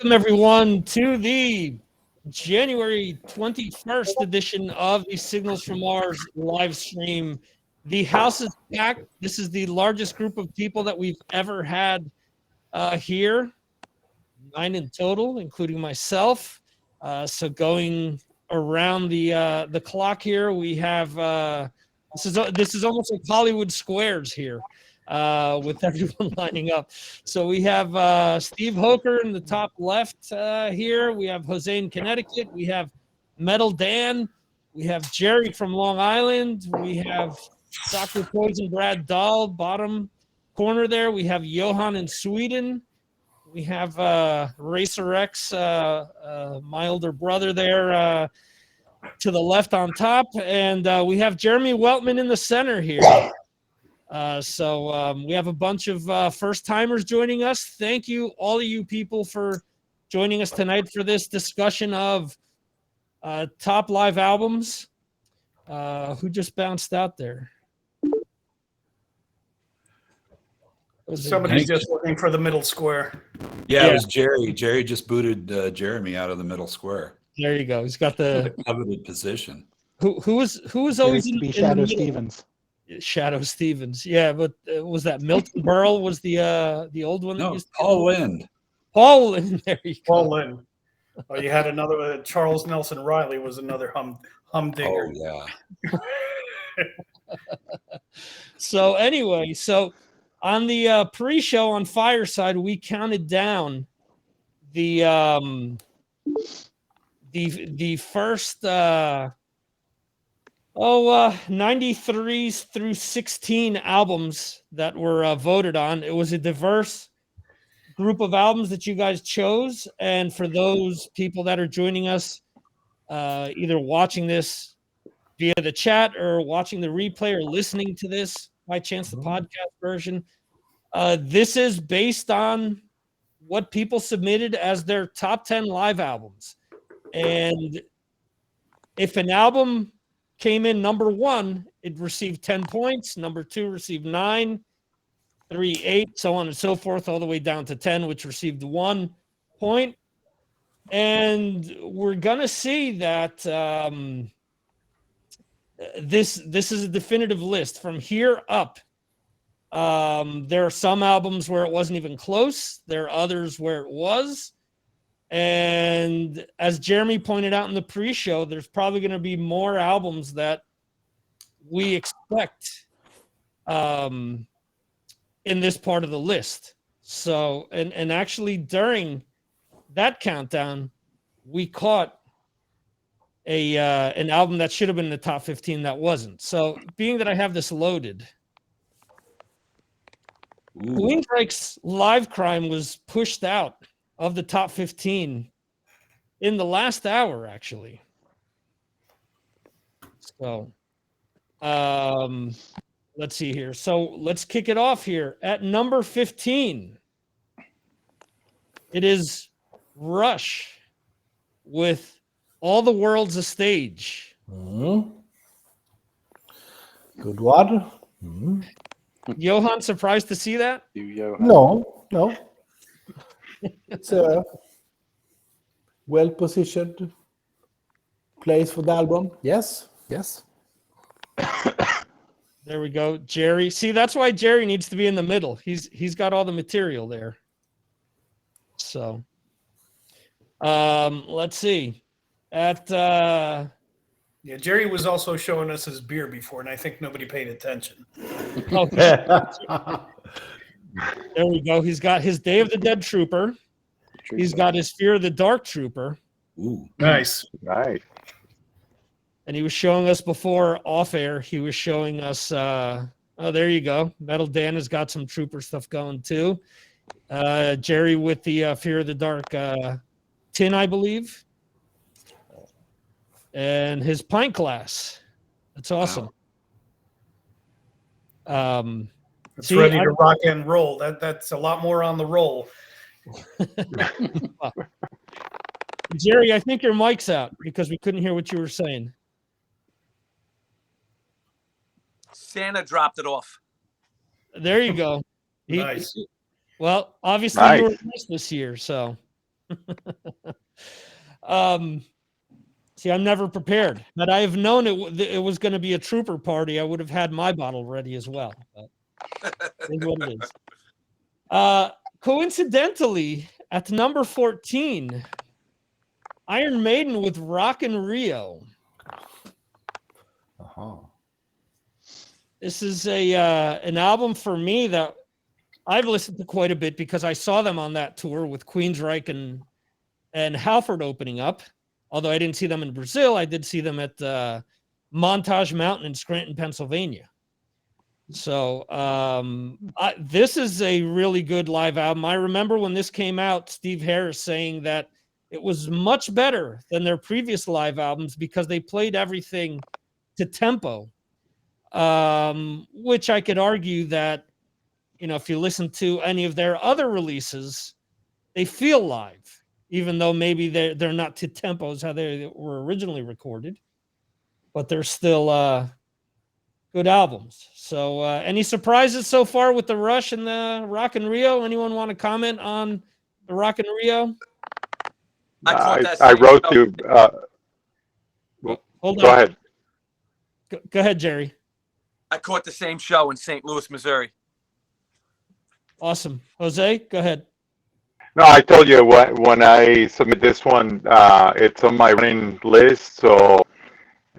Welcome, everyone, to the January 21st edition of the Signals from Mars live stream. The house is packed. This is the largest group of people that we've ever had here, 9 in total, including myself. So going around the clock here, we have this is almost like Hollywood Squares here. With everyone lining up. So we have Steve Hoker in the top left here. We have Jose in Connecticut. We have Metal Dan. We have Jerry from Long Island. We have Dr. Poison Brad Dahl, bottom corner there. We have Johan in Sweden. We have Racer X, my older brother there to the left on top. And we have Jeremy Weltman in the center here. So we have a bunch of first-timers joining us. Thank you, all of you people, for joining us tonight for this discussion of top live albums. Who just bounced out there? Somebody's just looking for the middle square. Yeah, it was Jerry. Jerry just booted Jeremy out of the middle square. There you go. He's got the coveted position. Who was always in Shadow Stevens. Shadow Stevens, yeah, but was that Milton Berle? Was the old one? No, Paul Lind. Paul Lind, there you go. Paul Lind. Oh, you had another. Charles Nelson Riley was another humdinger. Oh yeah. So anyway, on the pre-show on Fireside, we counted down the first 93 through 16 albums that were voted on. It was a diverse group of albums that you guys chose. And for those people that are joining us, either watching this via the chat or watching the replay or listening to this by chance, the podcast version, this is based on what people submitted as their top 10 live albums. And if an album came in number 1, it received 10 points. Number 2 received 9, 3, 8, so on and so forth, all the way down to 10, which received 1 point. And we're gonna see that this is a definitive list from here up. There are some albums where it wasn't even close. There are others where it was. And as Jeremy pointed out in the pre-show, there's probably going to be more albums that we expect in this part of the list. So, and actually during that countdown, we caught an album that should have been in the top 15 that wasn't. So, being that I have this loaded, Queensryche's Live Crime was pushed out of the top 15 in the last hour, actually. So, let's see here. So let's kick it off here. At number 15, it is Rush with All the World's a Stage. Good one. Johan, surprised to see that? No. It's a well-positioned place for the album. Yes. There we go. Jerry. See, that's why Jerry needs to be in the middle. He's got all the material there. So, let's see. Jerry was also showing us his beer before, and I think nobody paid attention. Okay. There we go. He's got his Day of the Dead Trooper. He's got his Fear of the Dark Trooper. Ooh, nice. Right. And he was showing us before off air. He was showing us. There you go. Metal Dan has got some Trooper stuff going too. Jerry with the Fear of the Dark tin, I believe, and his pint glass. That's awesome. Wow. It's ready to rock and roll. That's a lot more on the roll. Jerry, I think your mic's out because we couldn't hear what you were saying. Santa dropped it off. There you go. Nice. Well, obviously you were nice this year, so See, I'm never prepared. Had I have known it was going to be a trooper party, I would have had my bottle ready as well. But it is what it is. Coincidentally, at number 14, Iron Maiden with Rock in Rio. Uh-huh. This is an album for me that I've listened to quite a bit because I saw them on that tour with Queensryche and Halford opening up. Although I didn't see them in Brazil, I did see them at Montage Mountain in Scranton, Pennsylvania. So this is a really good live album. I remember when this came out, Steve Harris saying that it was much better than their previous live albums because they played everything to tempo, which I could argue that, if you listen to any of their other releases, they feel live, even though maybe they're not to tempos how they were originally recorded, but they're still good albums. So any surprises so far with the Rush and the Rock in Rio? Anyone want to comment on the Rock in Rio? I wrote you. Hold Go on. ahead. Go ahead, Jerry. I caught the same show in St. Louis, Missouri. Awesome. Jose, go ahead. No, I told you when I submit this one, it's on my running list. So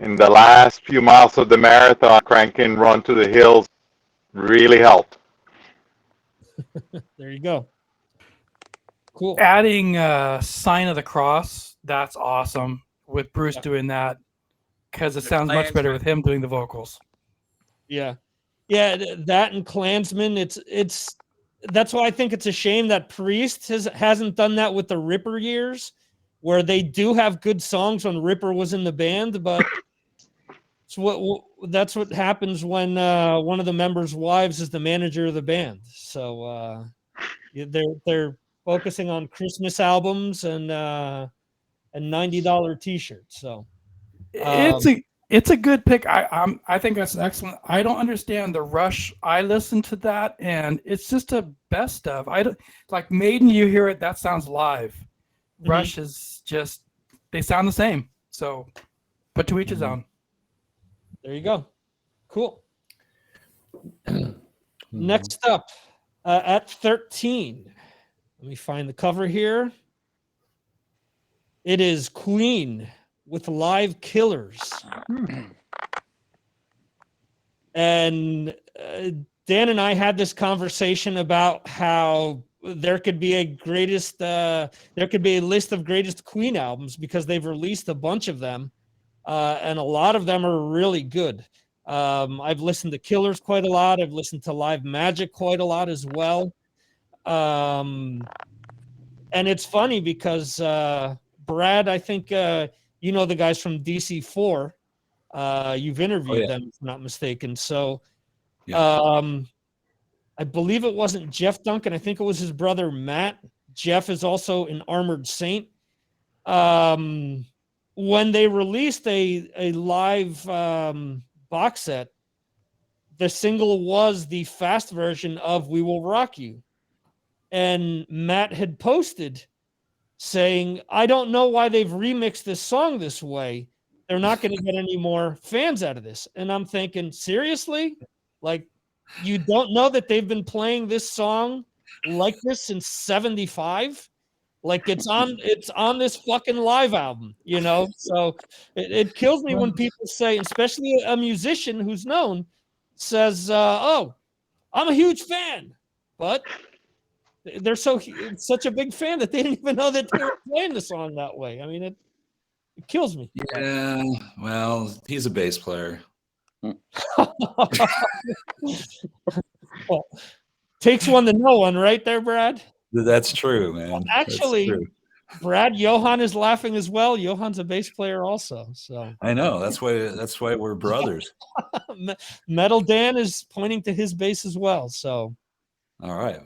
in the last few miles of the marathon, cranking Run to the Hills really helped. There you go. Cool. Adding Sign of the Cross, that's awesome with Bruce doing that because it sounds much better with him doing the vocals. Yeah. That and Klansman. It's that's why I think it's a shame that Priest hasn't done that with the Ripper years, where they do have good songs when Ripper was in the band, but that's what happens when one of the members' wives is the manager of the band. So they're focusing on Christmas albums and $90 t-shirts. So it's a good pick. I think that's excellent. I don't understand the Rush. I listened to that and it's just a best of. I don't like Maiden. You hear it, that sounds live. Mm-hmm. Rush is just, they sound the same. So, but to each his own. There you go. Cool. Next up, at 13, let me find the cover here. It is Queen with Live Killers. And Dan and I had this conversation about how there could be a list of greatest Queen albums because they've released a bunch of them. And a lot of them are really good. I've listened to Killers quite a lot. I've listened to Live Magic quite a lot as well. And it's funny because Brad, I think you know the guys from DC4. You've interviewed them, if I'm not mistaken. So I believe it wasn't Jeff Duncan. I think it was his brother Matt. Jeff is also an Armored Saint. When they released a live box set, the single was the fast version of We Will Rock You. And Matt had posted saying, I don't know why they've remixed this song this way. They're not going to get any more fans out of this. And I'm thinking, seriously? Like, you don't know that they've been playing this song like this since 75? Like it's on this fucking live album, you know? So it kills me when people say, especially a musician who's known, says, oh, I'm a huge fan. But they're such a big fan that they didn't even know that they were playing the song that way. I mean, it kills me. Yeah, well, he's a bass player. Well, takes one to know one, right there, Brad? That's true, man. Well, actually, true. Brad, Johan is laughing as well. Johan's a bass player also. So I know that's why we're brothers. Metal Dan is pointing to his bass as well. So all right,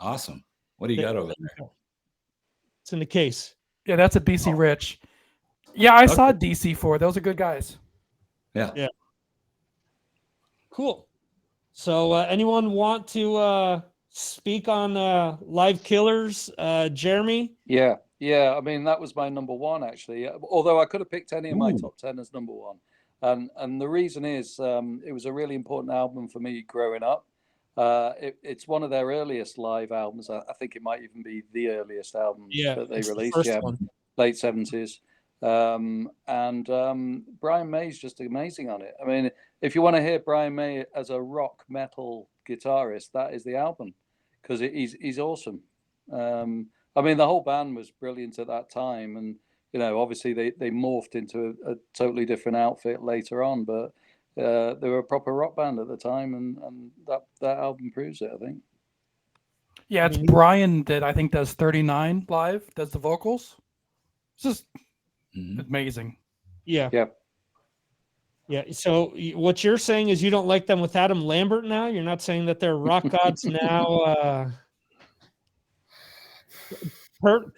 awesome. What do you got over there? It's in the case. Yeah, that's a BC Rich. Yeah, I saw DC4. Those are good guys. Yeah. Cool. So anyone want to speak on Live Killers, Jeremy? Yeah. I mean, that was my number one, actually. Although I could have picked any of my Ooh. top 10 as number one. And the reason is it was a really important album for me growing up. It's one of their earliest live albums. I think it might even be the earliest album that they released. The first one. Late 70s. Brian May's just amazing on it. I mean, if you want to hear Brian May as a rock metal guitarist, that is the album, because he's awesome. I mean, the whole band was brilliant at that time, and obviously they morphed into a totally different outfit later on, but they were a proper rock band at the time, and that album proves it, I think. Yeah, it's Brian that I think does 39 live, does the vocals. It's just amazing. Yeah. So what you're saying is you don't like them with Adam Lambert now? You're not saying that they're rock gods now?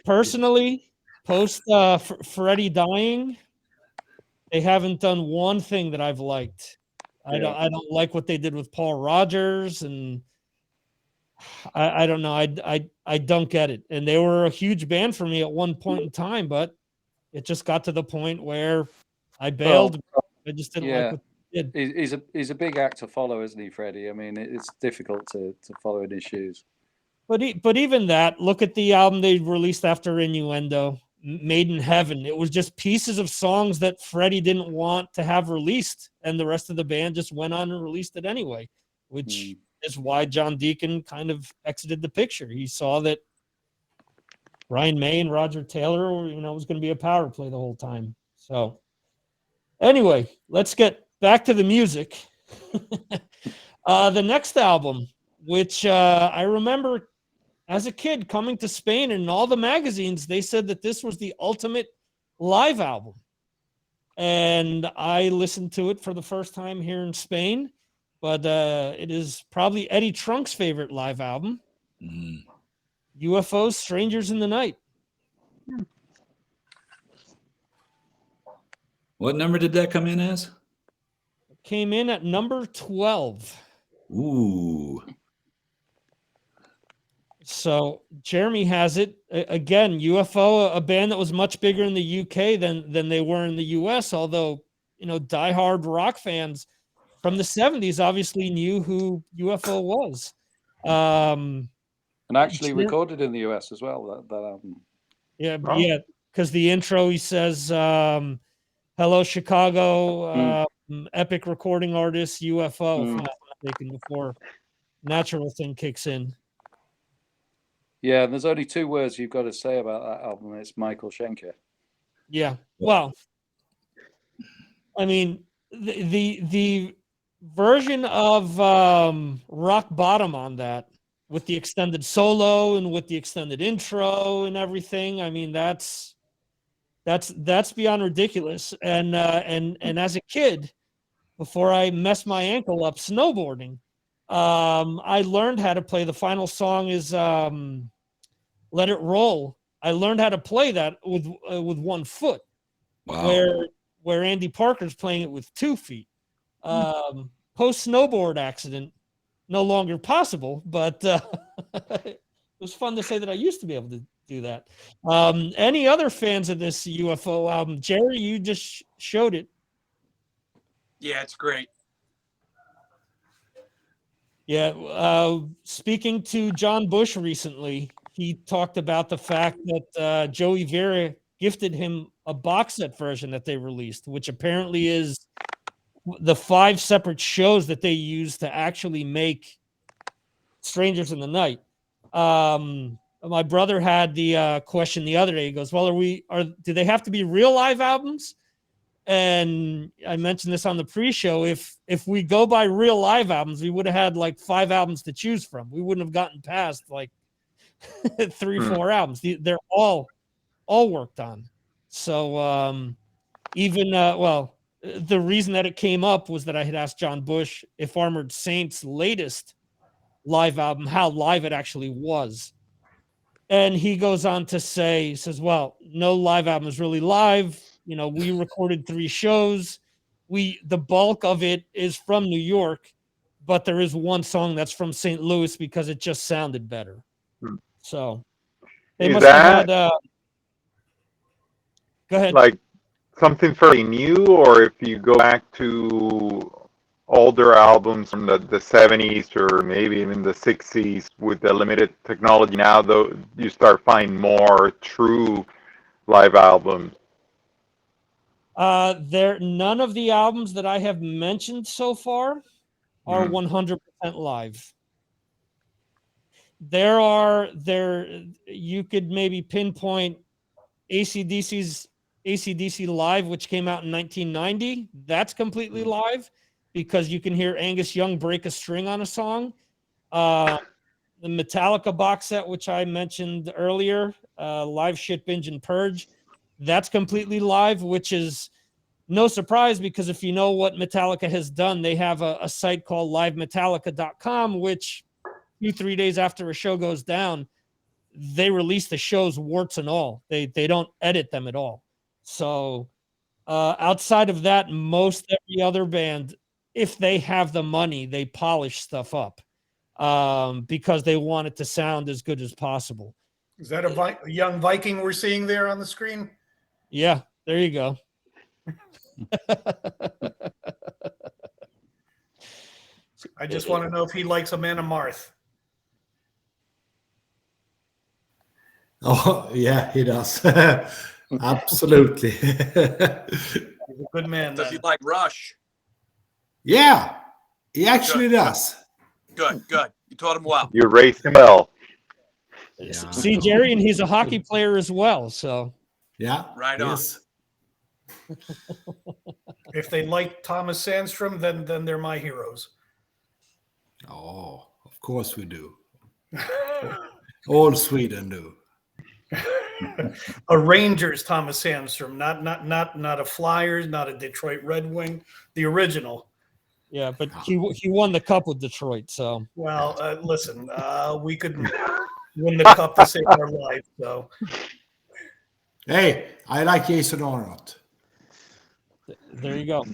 Personally, post Freddie dying, they haven't done one thing that I've liked. I don't like what they did with Paul Rogers, and I don't know. I don't get it. And they were a huge band for me at one point in time, but it just got to the point where I bailed. I just didn't like what they did. He's a big act to follow, isn't he, Freddie? I mean, it's difficult to follow in his shoes. But even that, look at the album they released after Innuendo, Made in Heaven. It was just pieces of songs that Freddie didn't want to have released, and the rest of the band just went on and released it anyway, which is why John Deacon kind of exited the picture. He saw that Brian May and Roger Taylor, was going to be a power play the whole time. So anyway, let's get back to the music. The next album, which I remember as a kid coming to Spain, and in all the magazines, they said that this was the ultimate live album. And I listened to it for the first time here in Spain, but it is probably Eddie Trunk's favorite live album. UFOs, Strangers in the Night. What number did that come in as? It came in at number 12. Ooh. So Jeremy has it again. UFO, a band that was much bigger in the UK than they were in the US. Although diehard rock fans from the 70s obviously knew who UFO was. And actually recorded in the US as well. That album. Yeah, because the intro he says, "Hello Chicago, epic recording artist UFO." If I'm not mistaken, before Natural Thing kicks in. Yeah, and there's only two words you've got to say about that album. It's Michael Schenker. Yeah, well, I mean, the version of Rock Bottom on that, with the extended solo and with the extended intro and everything, I mean, that's beyond ridiculous. And as a kid, before I messed my ankle up snowboarding, I learned how to play. The final song is "Let It Roll." I learned how to play that with one foot. Wow. Where Andy Parker's playing it with 2 feet. Post snowboard accident, no longer possible, but it was fun to say that I used to be able to do that. Any other fans of this UFO album? Jerry, you just showed it. Yeah, it's great. Yeah, speaking to John Bush recently, he talked about the fact that Joey Vera gifted him a box set version that they released, which apparently is the 5 separate shows that they used to actually make Strangers in the Night. My brother had the question the other day. He goes, "Well, do they have to be real live albums?" And I mentioned this on the pre-show. If we go by real live albums, we would have had like 5 albums to choose from. We wouldn't have gotten past like 3-4 albums. They're all worked on. So the reason that it came up was that I had asked John Bush if Armored Saint's latest live album, how live it actually was. And he goes on to say, he says, "Well, no live album is really live. We recorded 3 shows. The bulk of it is from New York. but there is one song that's from St. Louis because it just sounded better. So they Is must have that had. Go ahead. like something fairly new, or if you go back to older albums from the 70s or maybe even the 60s with the limited technology now, though, you start finding more true live albums? None of the albums that I have mentioned so far are 100% live. You could maybe pinpoint AC/DC Live, which came out in 1990. That's completely live because you can hear Angus Young break a string on a song. The Metallica box set, which I mentioned earlier, Live Shit Binge and Purge, that's completely live, which is no surprise because if you know what Metallica has done, they have a site called livemetallica.com, which 2-3 days after a show goes down, they release the shows warts and all. They don't edit them at all. So outside of that, most every other band, if they have the money, they polish stuff up because they want it to sound as good as possible. Is that a young Viking we're seeing there on the screen? Yeah, there you go. I just want to know if he likes Amanda Marth. Oh, yeah, he does. Absolutely. He's a good man. Does he Then. like Rush? Yeah, he actually does. Good, good. You taught him well. You raised him well. Yeah. See, Jerry, and he's a hockey player as well. So Yeah, Right he on. is. If they like Thomas Sandstrom, then they're my heroes. Oh, of course we do. All Sweden do. A Rangers Thomas Sandstrom, not a Flyers, not a Detroit Red Wing, the original. yeah, but he won the cup with Detroit. So Well, listen, we could win the cup to save our life. So Hey, I like Jason Arnott. there you go.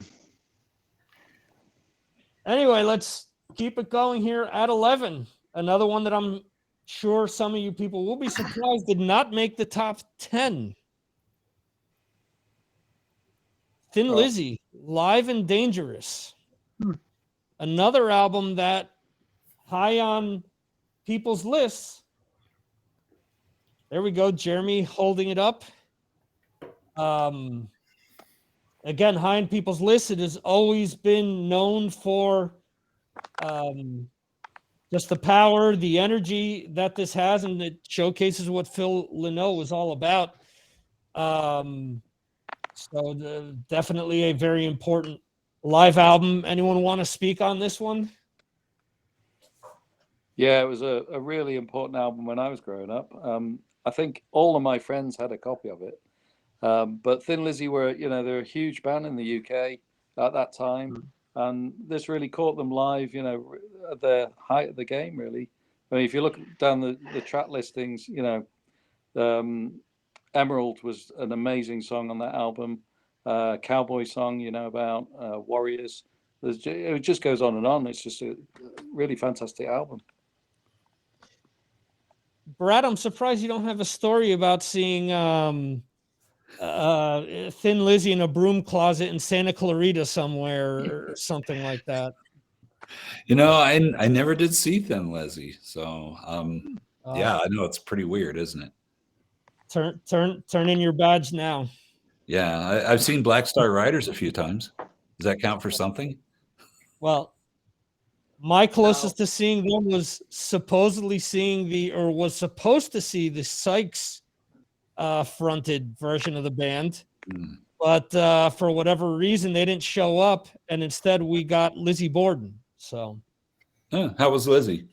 Anyway, let's keep it going here at 11. Another one that I'm sure some of you people will be surprised did not make the top 10. Thin Lizzy, Live and Dangerous. Another album that high on people's lists. There we go, Jeremy holding it up. Again, high on people's lists. It has always been known for just the power, the energy that this has, and it showcases what Phil Lynott was all about. Definitely a very important live album. Anyone want to speak on this one? Yeah, it was a really important album when I was growing up. I think all of my friends had a copy of it. But Thin Lizzy they're a huge band in the UK at that time. And this really caught them live, at the height of the game, really. I mean, if you look down the track listings, Emerald was an amazing song on that album. Cowboy song, about warriors. It just goes on and on. It's just a really fantastic album. Brad, I'm surprised you don't have a story about seeing Thin Lizzy in a broom closet in Santa Clarita somewhere or something like that. I never did see Thin Lizzy, so yeah, I know it's pretty weird, isn't it? Turn in your badge now. Yeah, I've seen Black Star Riders a few times. Does that count for something? Well, my closest to seeing them was supposedly was supposed to see the Sykes fronted version of the band. But for whatever reason, they didn't show up, and instead we got Lizzie Borden. So, How was Lizzie?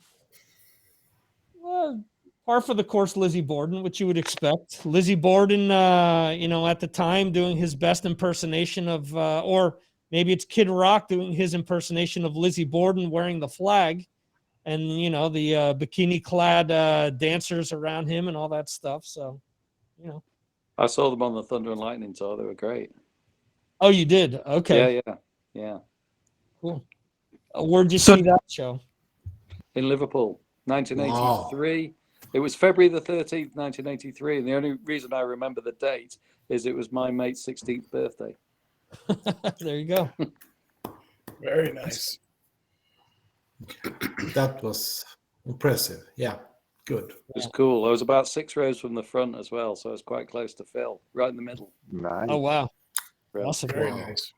par for the course, Lizzie Borden, which you would expect. Lizzie Borden, at the time doing his best impersonation of, or maybe it's Kid Rock doing his impersonation of Lizzie Borden wearing the flag, and the bikini-clad dancers around him and all that stuff. So, I saw them on the Thunder and Lightning tour. They were great. Oh, you did? Okay. Yeah. Cool. Where'd you So- see that show? In Liverpool, 1983. It was February the 13th, 1983. And the only reason I remember the date is it was my mate's 16th birthday. There you go. Very nice. That was impressive. Yeah, good. It was cool. I was about 6 rows from the front as well, so I was quite close to Phil, right in the middle. Nice. Oh wow, Yeah. awesome. Very nice.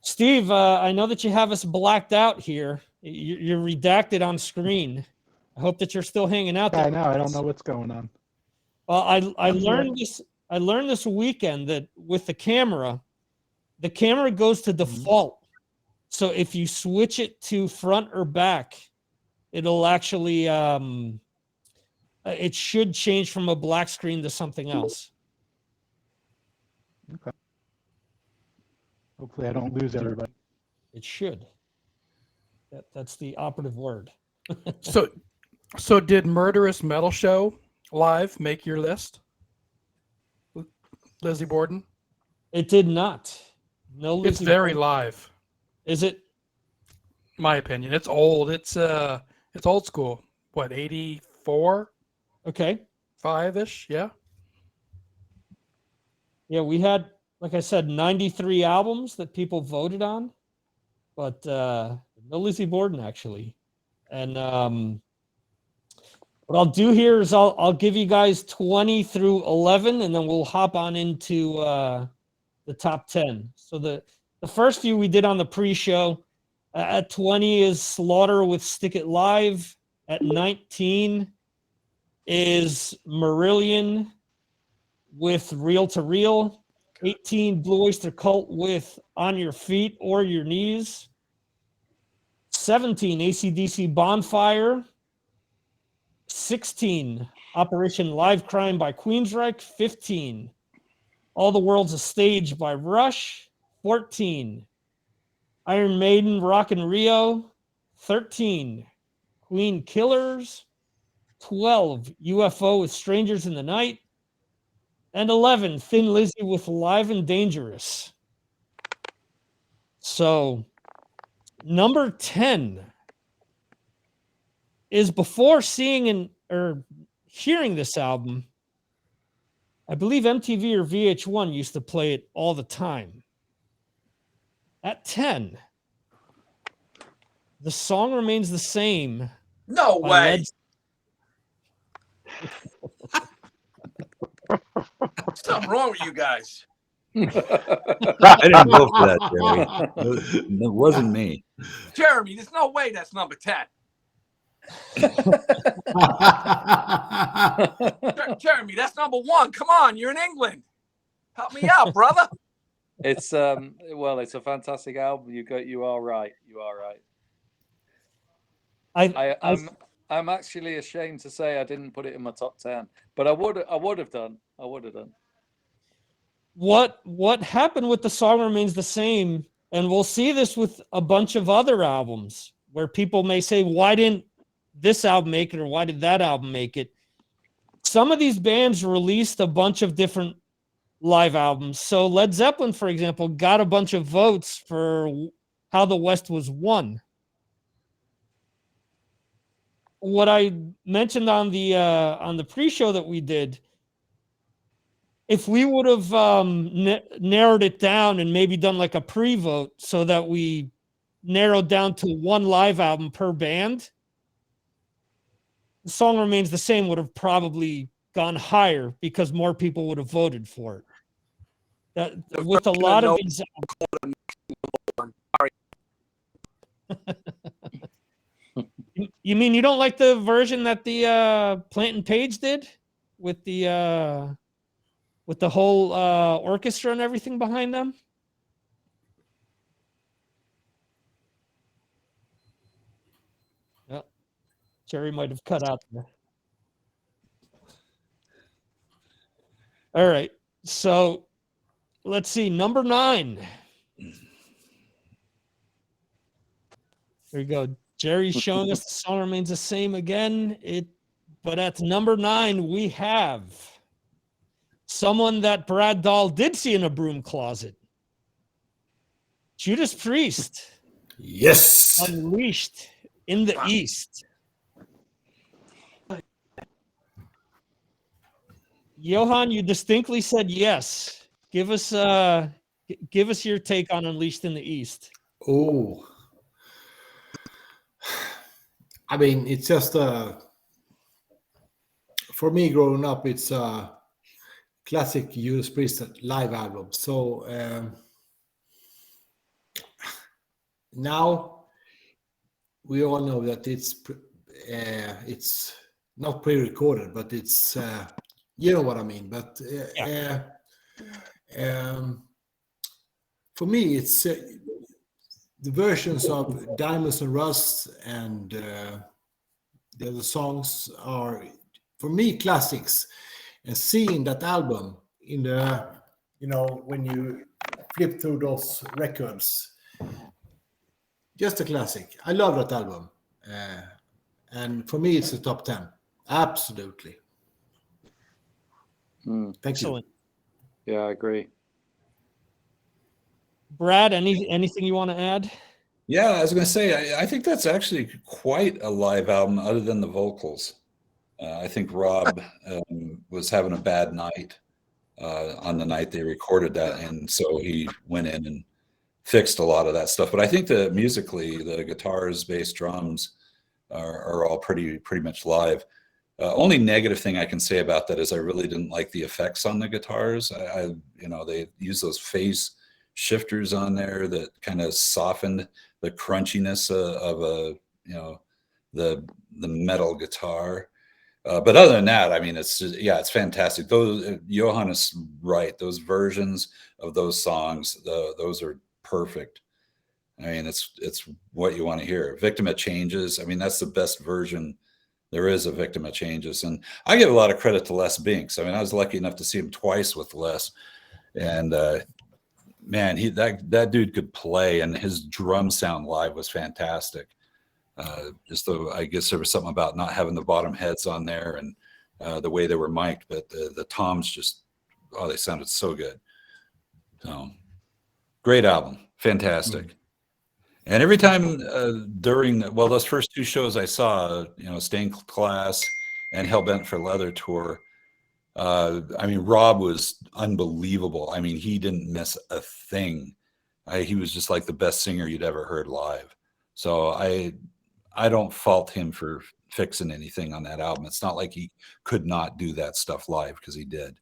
Steve, I know that you have us blacked out here. You're redacted on screen. I hope that you're still hanging out there. I know. I don't know what's going on. Well, I learned this. I learned this weekend that with the camera goes to default. So if you switch it to front or back, it'll actually it should change from a black screen to something else. Hopefully, I don't lose everybody. It should. That's the operative word. So did Murderous Metal Show live make your list? Lizzie Borden? It did not. No, It's Lizzie very Borden. live. Is it? My opinion. It's old. It's old school. What, 84? Okay. 5-ish? Yeah. Yeah, we had, like I said, 93 albums that people voted on, but no Lizzie Borden actually. And what I'll do here is I'll give you guys 20 through 11, and then we'll hop on into the top 10. So the first few we did on the pre-show. At 20 is Slaughter with Stick It Live. At 19 is Marillion with Reel to Reel. 18, Blue Oyster Cult with On Your Feet or Your Knees. 17, AC/DC Bonfire. 16, Operation Live Crime by Queensryche. 15, All the World's a Stage by Rush. 14, Iron Maiden Rock in Rio. 13, Queen Killers. 12, UFO with Strangers in the Night. And 11, Thin Lizzy with Live and Dangerous. So, number 10 is before seeing or hearing this album, I believe MTV or VH1 used to play it all the time. At 10, The Song Remains the Same. No by way. Something wrong with you guys. I didn't vote for that, Jerry. It wasn't me. Jeremy, there's no way that's number 10. Jeremy, that's number 1. Come on, you're in England. Help me out, brother. It's well, it's a fantastic album. You are right. You are right. I'm actually ashamed to say I didn't put it in my top 10, but I would have done. I would have done. What happened with The Song Remains the Same, and we'll see this with a bunch of other albums where people may say, why didn't this album make it, or why did that album make it? Some of these bands released a bunch of different live albums. So Led Zeppelin, for example, got a bunch of votes for How the West Was Won. What I mentioned on the pre-show that we did, if we would have narrowed it down and maybe done like a pre-vote so that we narrowed down to one live album per band, The Song Remains the Same would have probably gone higher because more people would have voted for it. That with a lot of these. You mean you don't like the version that the Plant and Page did with the whole orchestra and everything behind them? Well, Jerry might have cut out there. All right, so let's see, number 9. There you go. Jerry's showing us The Song Remains the Same again. But at number 9, we have someone that Brad Dahl did see in a broom closet. Judas Priest Yes. Unleashed in the East. Johan, you distinctly said yes. Give us your take on Unleashed in the East. Oh, I mean, it's just for me growing up, it's a classic Judas Priest live album. So now we all know that it's not pre-recorded, but it's you know what I mean. But for me, it's the versions of Diamonds and Rust and the other songs are, for me, classics. And seeing that album in the, when you flip through those records, just a classic. I love that album. And for me, it's a top 10. Absolutely. Thank Excellent. you. Yeah, I agree. Brad, anything you want to add? Yeah, I was going to say, I think that's actually quite a live album other than the vocals. I think Rob was having a bad night on the night they recorded that, and so he went in and fixed a lot of that stuff. But I think that musically, the guitars, bass, drums are all pretty much live. Only negative thing I can say about that is I really didn't like the effects on the guitars. They use those phase shifters on there that kind of softened the crunchiness of the metal guitar. But other than that, I mean, it's fantastic. Those Johan is right. Those versions of those songs, those are perfect. I mean, it's what you want to hear. Victim of Changes. I mean, that's the best version there is of Victim of Changes. And I give a lot of credit to Les Binks. I mean, I was lucky enough to see him twice with Les, and man, that dude could play, and his drum sound live was fantastic. Just though I guess there was something about not having the bottom heads on there and the way they were mic'd, but the toms just, they sounded so good. So great album, fantastic. And every time during those first two shows I saw, Stained Class and Hellbent for Leather tour, I mean, Rob was unbelievable. I mean, he didn't miss a thing. He was just like the best singer you'd ever heard live. So I don't fault him for fixing anything on that album. It's not like he could not do that stuff live, because he did.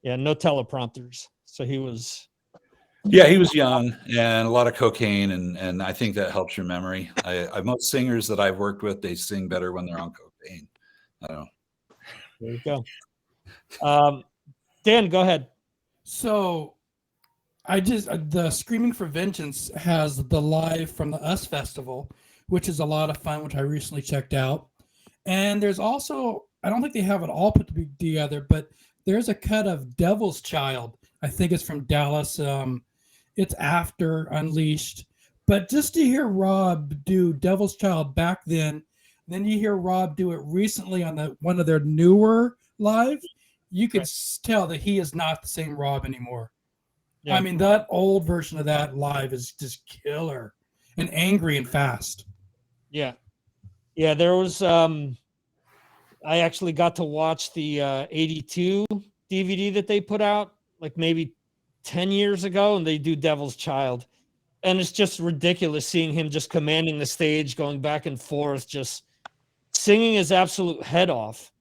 Yeah, no teleprompters. So he was. Yeah, he was young and a lot of cocaine, and I think that helps your memory. Most singers that I've worked with, they sing better when they're on cocaine. I don't know. There you go. Dan, go ahead. So the Screaming for Vengeance has the live from the US Festival, which is a lot of fun, which I recently checked out. And there's also, I don't think they have it all put together, but there's a cut of Devil's Child. I think it's from Dallas. It's after Unleashed. But just to hear Rob do Devil's Child back then you hear Rob do it recently on one of their newer live, you could tell that he is not the same Rob anymore. Yeah. I mean, that old version of that live is just killer and angry and fast. Yeah. Yeah, there was I actually got to watch the 82 DVD that they put out like maybe 10 years ago, and they do Devil's Child. And it's just ridiculous seeing him just commanding the stage, going back and forth, just singing his absolute head off.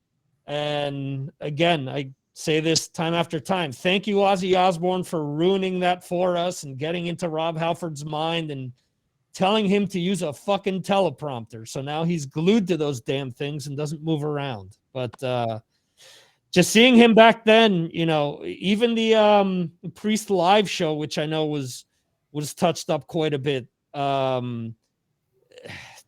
And again, I say this time after time. Thank you, Ozzy Osbourne, for ruining that for us and getting into Rob Halford's mind and telling him to use a fucking teleprompter. So now he's glued to those damn things and doesn't move around. But just seeing him back then, even the Priest live show, which I know was touched up quite a bit.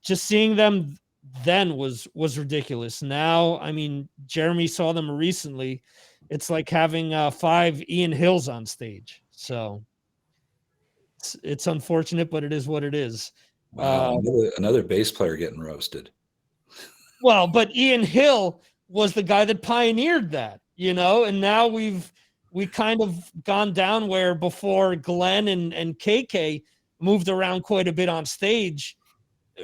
Just seeing them then was ridiculous. Now, I mean, Jeremy saw them recently. It's like having 5 Ian Hills on stage. So it's unfortunate, but it is what it is. Wow, another bass player getting roasted. Well, but Ian Hill was the guy that pioneered that, and now we kind of gone down where before Glenn and KK, moved around quite a bit on stage.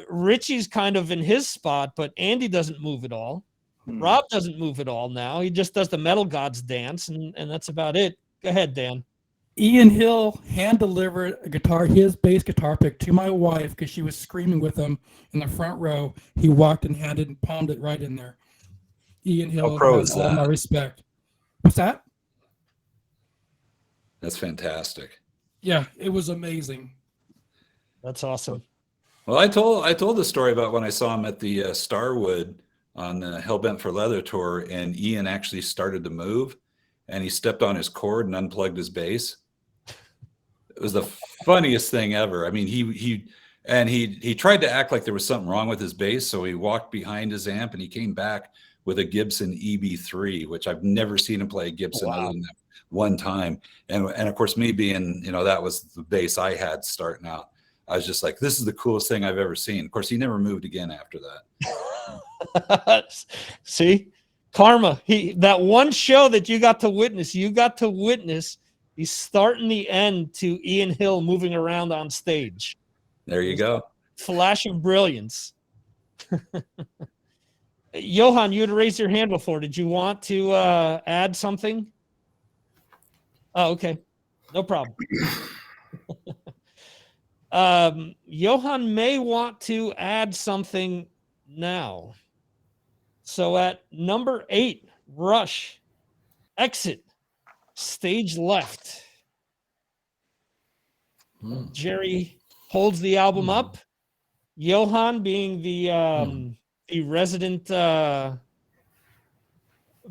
Richie's kind of in his spot, but Andy doesn't move at all. Rob doesn't move at all now. He just does the Metal Gods dance, and that's about it. Go ahead, Dan. Ian Hill hand delivered a guitar, his bass guitar pick, to my wife because she was screaming with him in the front row. He walked and handed and palmed it right in there. Ian Hill has all my respect. What's that? That's fantastic. Yeah, it was amazing. That's awesome. Well, I told the story about when I saw him at the Starwood on the Hellbent for Leather tour, and Ian actually started to move, and he stepped on his cord and unplugged his bass. It was the funniest thing ever. I mean, he tried to act like there was something wrong with his bass, so he walked behind his amp and he came back with a Gibson EB3, which I've never seen him play a Gibson other than that one time. And of course, me being, that was the bass I had starting out. I was just like, this is the coolest thing I've ever seen. Of course, he never moved again after that. See, karma. That one show that you got to witness the start and the end to Ian Hill moving around on stage. There you go. Flash of brilliance. Johan, you had raised your hand before. Did you want to add something? Oh, okay. No problem. Johan may want to add something now. So at number 8, Rush, Exit, stage left. Jerry holds the album up. Johan, being the resident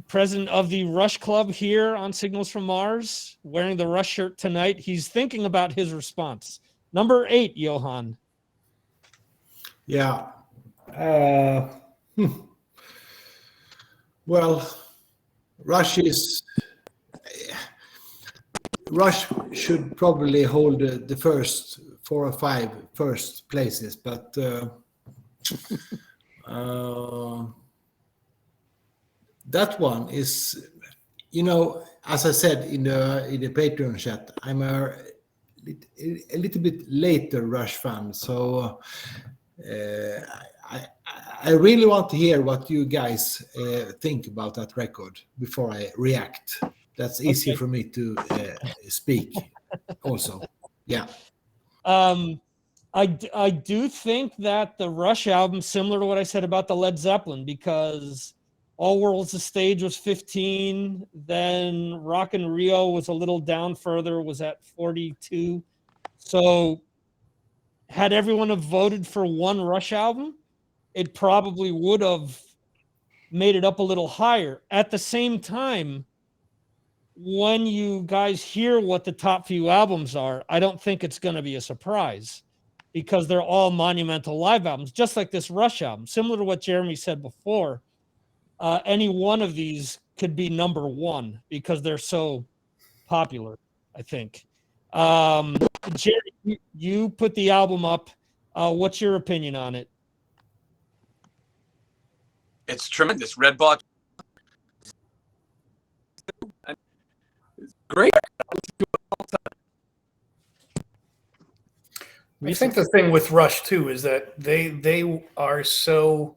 president of the Rush Club here on Signals from Mars, wearing the Rush shirt tonight, he's thinking about his response. Number 8, Johan. Yeah. Well, Rush should probably hold the first 4 or 5 first places, but that one is, as I said in the Patreon chat, I'm a little bit later Rush fan, so I really want to hear what you guys think about that record before I react. That's easier for me to speak also. Yeah. I do think that the Rush album, similar to what I said about the Led Zeppelin, because All Worlds the Stage was 15, then Rock in Rio was a little down further, was at 42. So had everyone have voted for one Rush album, it probably would have made it up a little higher. At the same time, when you guys hear what the top few albums are, I don't think it's going to be a surprise because they're all monumental live albums, just like this Rush album. Similar to what Jeremy said before, any one of these could be number 1 because they're so popular, I think. Jerry, you put the album up. What's your opinion on it? It's tremendous. Red Box. It's great. I think the thing with Rush too is that they are so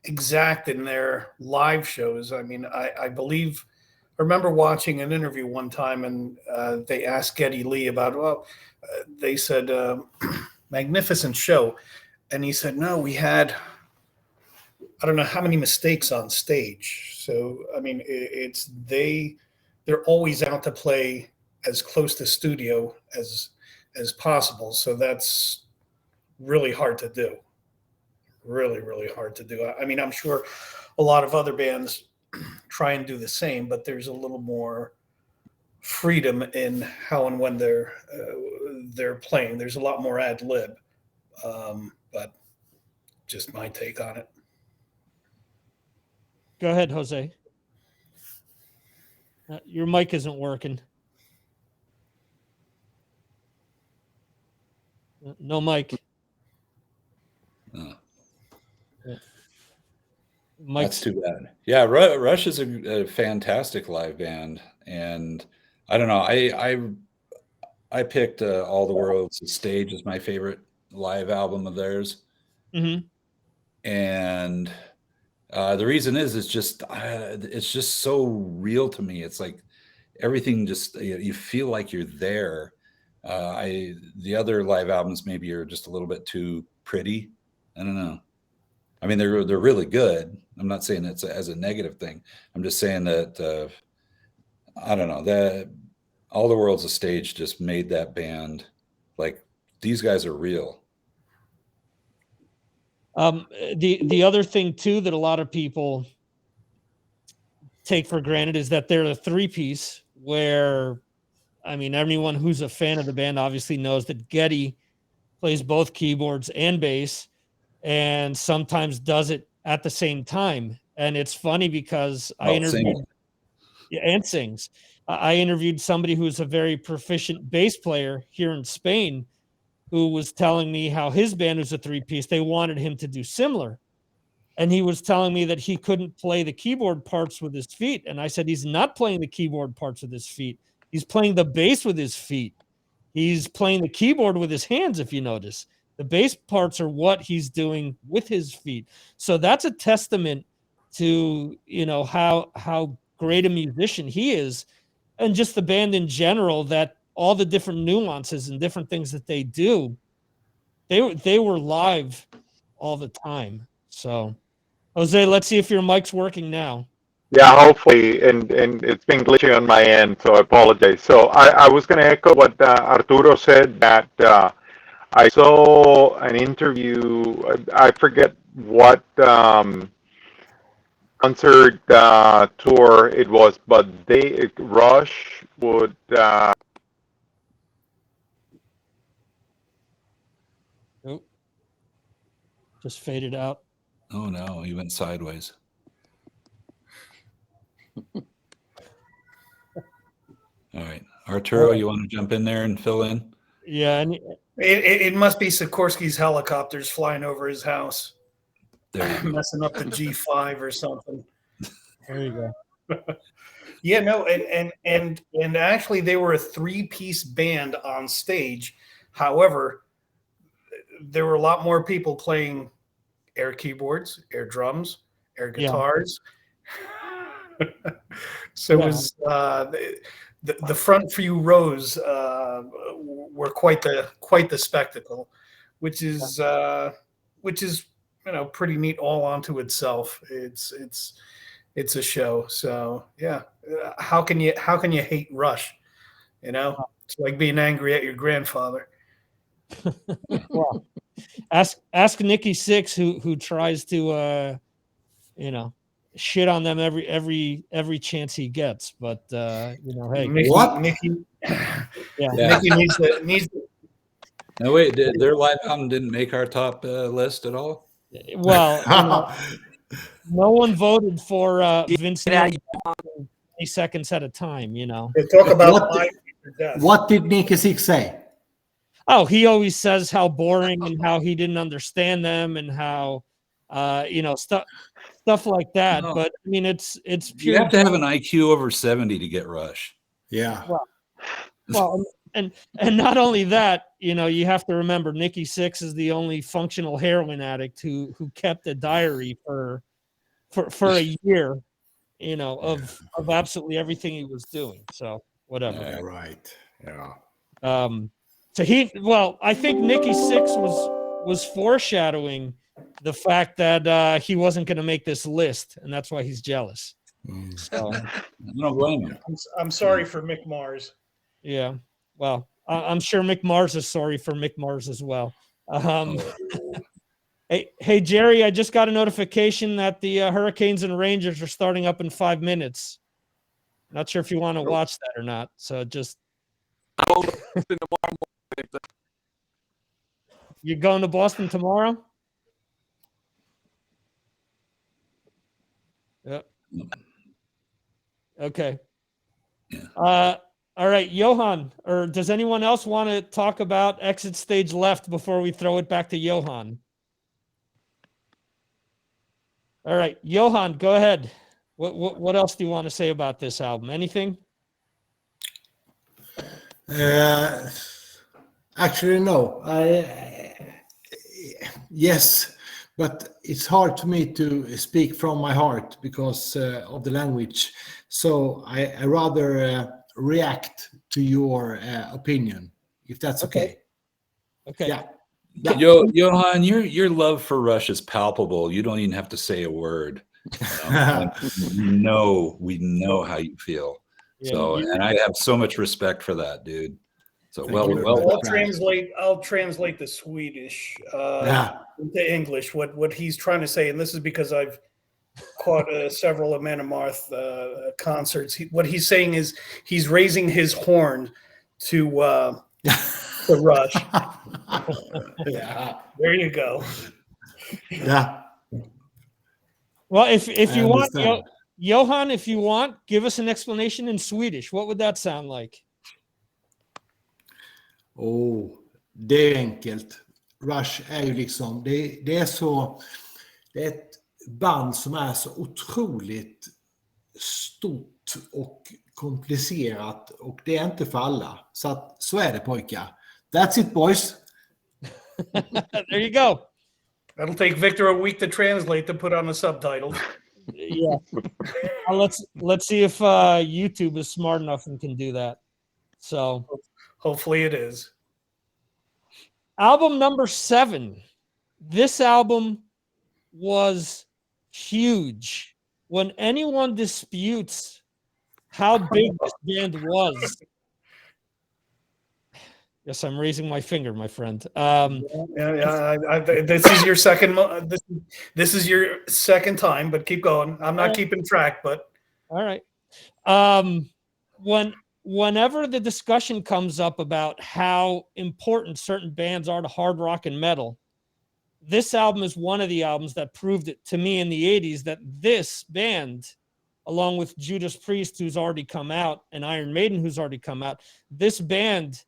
exact in their live shows. I mean, I remember watching an interview one time, and they asked Geddy Lee about, they said, magnificent show. And he said, no, we had, I don't know how many mistakes on stage. So, I mean, they're always out to play as close to studio as possible. So that's really hard to do. Really, really hard to do. I mean, I'm sure a lot of other bands try and do the same, but there's a little more freedom in how and when they're playing. There's a lot more ad lib, but just my take on it. Go ahead, Jose. Your mic isn't working. No mic. That's too bad. Yeah, Rush is a fantastic live band, and I don't know. I picked All the World's Stage as my favorite live album of theirs. Mm-hmm. And the reason is it's just so real to me. It's like everything just you feel like you're there. The other live albums maybe are just a little bit too pretty. I don't know. I mean, they're really good. I'm not saying it's as a negative thing. I'm just saying that I don't know, that All the World's a Stage just made that band like these guys are real. The other thing too that a lot of people take for granted is that they're a three-piece where, I mean, anyone who's a fan of the band obviously knows that Geddy plays both keyboards and bass and sometimes does it at the same time. And it's funny because I interviewed and sings. I interviewed somebody who's a very proficient bass player here in Spain who was telling me how his band was a three-piece. They wanted him to do similar. And he was telling me that he couldn't play the keyboard parts with his feet. And I said, he's not playing the keyboard parts with his feet. He's playing the bass with his feet. He's playing the keyboard with his hands, if you notice. The bass parts are what he's doing with his feet. So that's a testament to, you know, how great a musician he is, and just the band in general, that all the different nuances and different things that they do, they were live all the time. So, Jose, let's see if your mic's working now. Yeah, hopefully, and it's been glitchy on my end, so I apologize. So I was going to echo what Arturo said, that I saw an interview, I forget what concert tour it was, but Rush would Oh, just faded out. Oh no, he went sideways. All right, Arturo, you want to jump in there and fill in? Yeah, and It must be Sikorsky's helicopters flying over his house, messing up the G5 or something. there you go. Yeah, no, and actually they were a three-piece band on stage. However, there were a lot more people playing air keyboards, air drums, air guitars. Yeah. So it was the front few rows were quite the spectacle, which is you know, pretty neat all onto itself. It's a show. So yeah, how can you hate Rush? You know, it's like being angry at your grandfather. Well, ask Nikki Sixx who tries to you know, shit on them every chance he gets. But you know, hey, Nikki, Nikki needs to. No, wait, their live album didn't make our top list at all? Well, you know, no one voted for Vince Neil 20 seconds at a time, you know. They talk about what did Nikki Sixx say? Oh, he always says how boring and how he didn't understand them and how you know, stuff like that. No. But I mean, it's pure. You have to have an IQ over 70 to get Rush. Yeah. Well, and not only that, you know, you have to remember Nikki Sixx is the only functional heroin addict who kept a diary for a year, you know, of absolutely everything he was doing. So whatever. Yeah, right. Yeah. So I think Nikki Sixx was foreshadowing the fact that he wasn't going to make this list, and that's why he's jealous. So I don't blame him. I'm sorry for Mick Mars. Yeah. Well, I'm sure Mick Mars is sorry for Mick Mars as well. Hey, Jerry, I just got a notification that the Hurricanes and Rangers are starting up in 5 minutes. Not sure if you want to watch that or not. So just. You're going to Boston tomorrow? Yep. Okay. Yeah. All right, Johan, or does anyone else want to talk about Exit Stage Left before we throw it back to Johan? All right, Johan, go ahead. What else do you want to say about this album? Anything? Actually, no. Yes, but it's hard to me to speak from my heart because of the language. So I rather react to your opinion, if that's okay. Okay. Yeah. Johan, your love for Rush is palpable. You don't even have to say a word. We know how you feel. Yeah, So, and I have so much respect for that, dude. So Thank you very well much. done. I'll translate the Swedish Yeah. into English. What he's trying to say, and this is because I've caught several of Manamarth concerts. What he's saying is he's raising his horn to Rush. Yeah. There you go. Yeah. Well, if you want, understand. Johan, if you want, give us an explanation in Swedish. What would that sound like? Det är enkelt. Rush är ju liksom, det är så, det är ett band som är så otroligt stort och komplicerat och det är inte för alla. Så är det pojkar. That's it boys. There you go. That'll take Victor a week to translate to put on the subtitles. Yeah. Let's see if YouTube is smart enough and can do that. So hopefully it is. Album number 7. This album was huge. When anyone disputes how big this band was, yes, I'm raising my finger, my friend. This is your second. This is your second time, but keep going. I'm not keeping track, but all right. Whenever the discussion comes up about how important certain bands are to hard rock and metal, this album is one of the albums that proved it to me in the 80s that this band, along with Judas Priest, who's already come out, and Iron Maiden, who's already come out, this band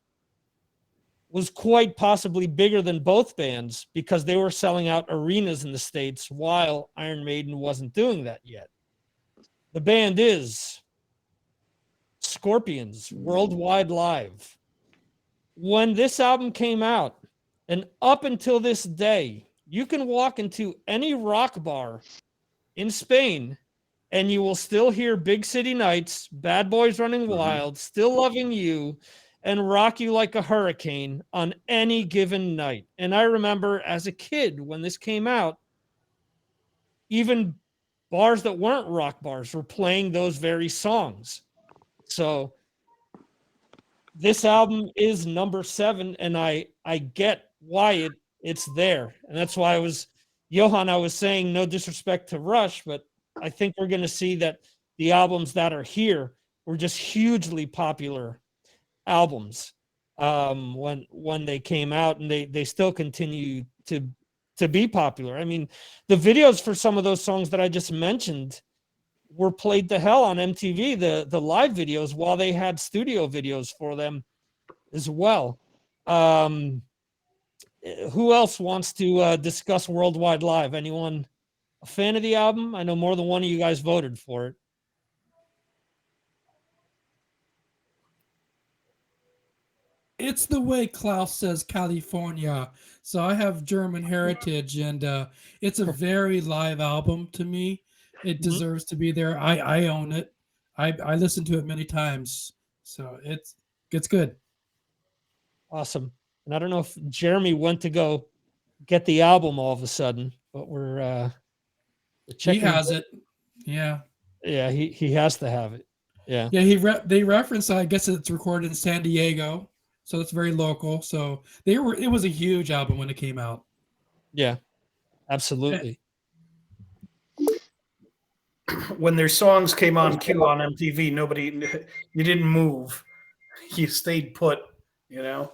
was quite possibly bigger than both bands because they were selling out arenas in the States while Iron Maiden wasn't doing that yet. The band is Scorpions Worldwide Live. When this album came out, and up until this day, you can walk into any rock bar in Spain and you will still hear Big City Nights, Bad Boys Running Wild, Still Loving You, and Rock You Like a Hurricane on any given night. And I remember as a kid when this came out, even bars that weren't rock bars were playing those very songs. So this album is number 7, and I get why it's there. And that's why I was saying no disrespect to Rush, but I think we're going to see that the albums that are here were just hugely popular albums when they came out, and they still continue to be popular. I mean, the videos for some of those songs that I just mentioned were played to hell on MTV, the live videos, while they had studio videos for them as well. Who else wants to discuss Worldwide Live? Anyone a fan of the album? I know more than one of you guys voted for it. It's the way Klaus says California. So I have German heritage, and it's a very live album to me. It deserves to be there. I own it. I listened to it many times. So it's good. Awesome. And I don't know if Jeremy went to go get the album all of a sudden, but we're checking. He has it. Yeah. Yeah, he has to have it. Yeah. Yeah, they reference, I guess it's recorded in San Diego. So it's very local. So it was a huge album when it came out. Yeah, absolutely. When their songs came on cue on MTV, you didn't move. You stayed put, you know?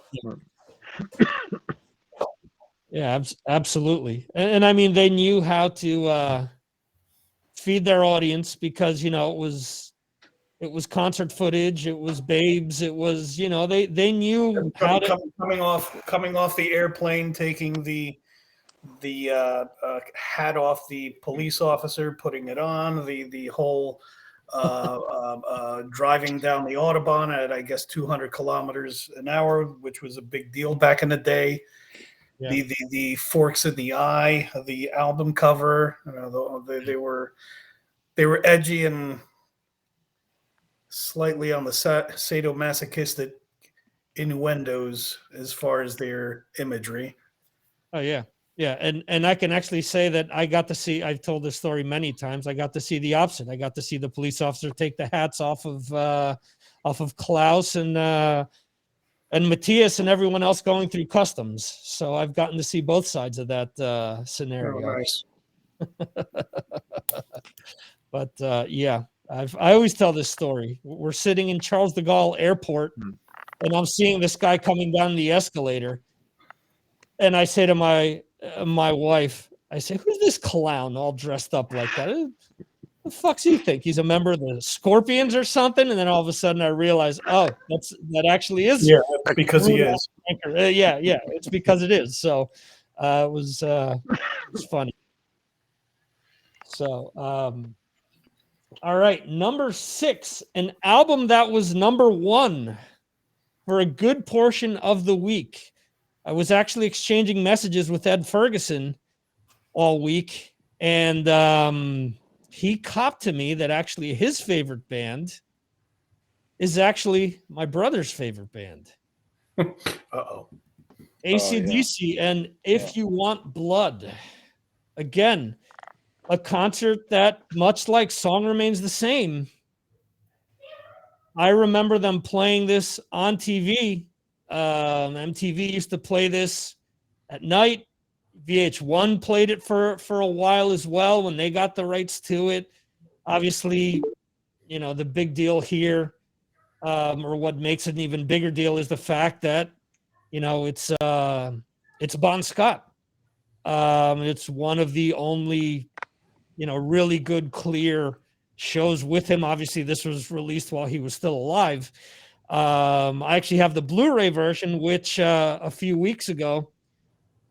Yeah, absolutely. And I mean, they knew how to feed their audience because, you know, it was concert footage, it was babes, it was, you know, they knew how to coming off the airplane, taking the hat off the police officer, putting it on, the whole driving down the Autobahn at, I guess, 200 kilometers an hour, which was a big deal back in the day. Yeah. The Forks in the Eye, the album cover, they were edgy and slightly on the sadomasochistic innuendos as far as their imagery. Oh yeah. Yeah. And I can actually say that I got to see, I've told this story many times. I got to see the opposite. I got to see the police officer take the hats off of Klaus and Matthias and everyone else going through customs. So I've gotten to see both sides of that scenario. Oh, nice. But yeah, I always tell this story. We're sitting in Charles de Gaulle Airport, and I'm seeing this guy coming down the escalator, and I say to my wife, I say, "Who's this clown all dressed up like that? Who the fuck's he think? He's a member of the Scorpions or something?" And then all of a sudden I realize, oh, that actually is because he is. Yeah, it's because it is. So it was funny. So all right, number 6, an album that was number 1 for a good portion of the week. I was actually exchanging messages with Ed Ferguson all week, and he copped to me that actually his favorite band is actually my brother's favorite band. Uh-oh. AC/DC and If You Want Blood. Again, a concert that, much like Song Remains the Same, I remember them playing this on TV. MTV used to play this at night. VH1 played it for a while as well when they got the rights to it. Obviously, the big deal here, or what makes it an even bigger deal, is the fact that, it's Bon Scott. It's one of the only, really good, clear shows with him. Obviously, this was released while he was still alive. I actually have the Blu-ray version, which a few weeks ago,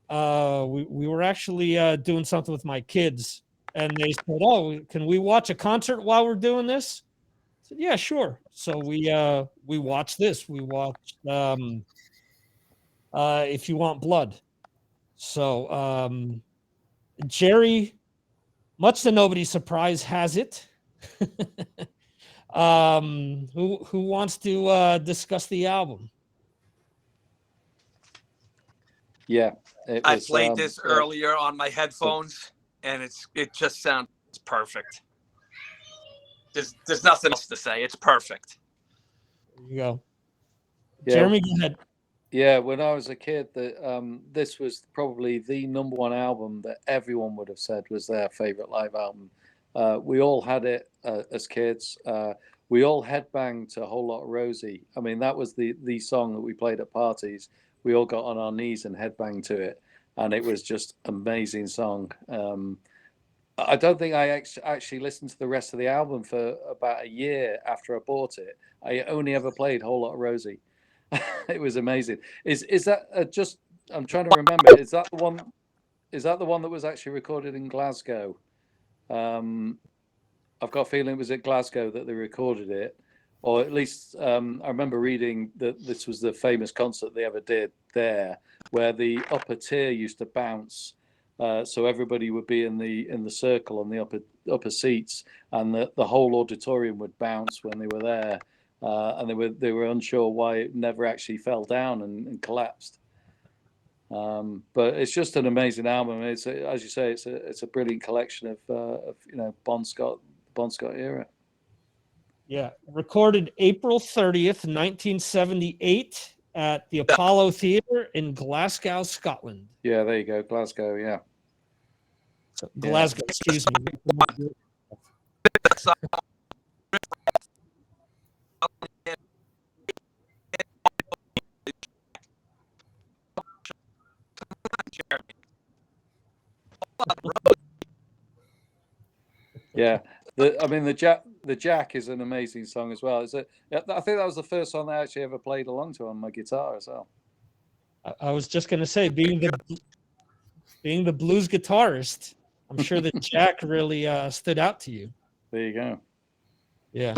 we were actually doing something with my kids, and they said, "Oh, can we watch a concert while we're doing this?" I said, "Yeah, sure." So we watched this. We watched If You Want Blood. So Jerry, much to nobody's surprise, has it. Who wants to discuss the album? Yeah, I played this earlier on my headphones, and it just sounds perfect. There's nothing else to say. It's perfect. There you go. Yeah. Jeremy, go ahead. Yeah, when I was a kid, this was probably the number 1 album that everyone would have said was their favorite live album. We all had it as kids. We all headbanged to A Whole Lot of Rosie. I mean, that was the song that we played at parties. We all got on our knees and headbanged to it, and it was just amazing song. I don't think I actually listened to the rest of the album for about a year after I bought it. I only ever played A Whole Lot of Rosie. It was amazing. Is that just? I'm trying to remember. Is that the one? Is that the one that was actually recorded in Glasgow? I've got a feeling it was at Glasgow that they recorded it, or at least I remember reading that this was the famous concert they ever did there, where the upper tier used to bounce, so everybody would be in the circle on the upper seats, and the whole auditorium would bounce when they were there. And they were unsure why it never actually fell down and collapsed. But it's just an amazing album. It's as you say, it's a brilliant collection of Bon Scott era. Yeah, recorded April 30th, 1978 at the Apollo Theatre in Glasgow, Scotland. Yeah, there you go, Glasgow. Yeah, so, Glasgow. Excuse me. Yeah. The Jack is an amazing song as well. I think that was the first song I actually ever played along to on my guitar as well. I was just going to say, being the blues guitarist, I'm sure that Jack really stood out to you. There you go. Yeah.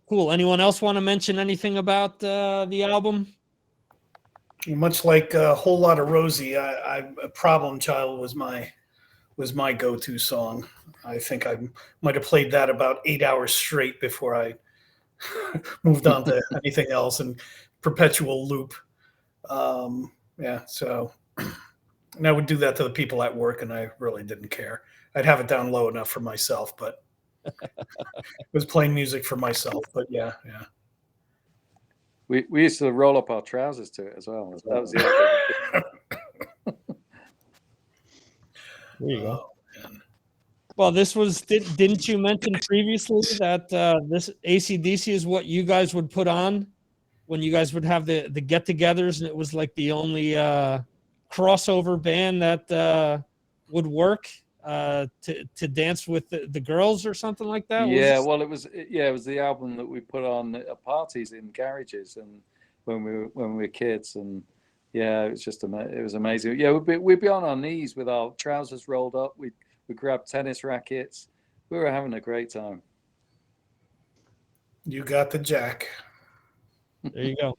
Cool. Anyone else want to mention anything about the album? Much like a whole lot of Rosie, a Problem Child was my go-to song. I think I might have played that about 8 hours straight before I moved on to anything else, and perpetual loop. Yeah, so and I would do that to the people at work, and I really didn't care. I'd have it down low enough for myself, but it was playing music for myself. But yeah. We used to roll up our trousers to it as well. That was the other thing. There you go. Well, this was, didn't you mention previously that this AC/DC is what you guys would put on when you guys would have the get-togethers, and it was like the only crossover band that would work to dance with the girls or something like that? Yeah, well, it was the album that we put on at parties in garages and when we were kids, and yeah, it was just it was amazing. Yeah, we'd be on our knees with our trousers rolled up. We grabbed tennis rackets. We were having a great time. You got the jack. There you go.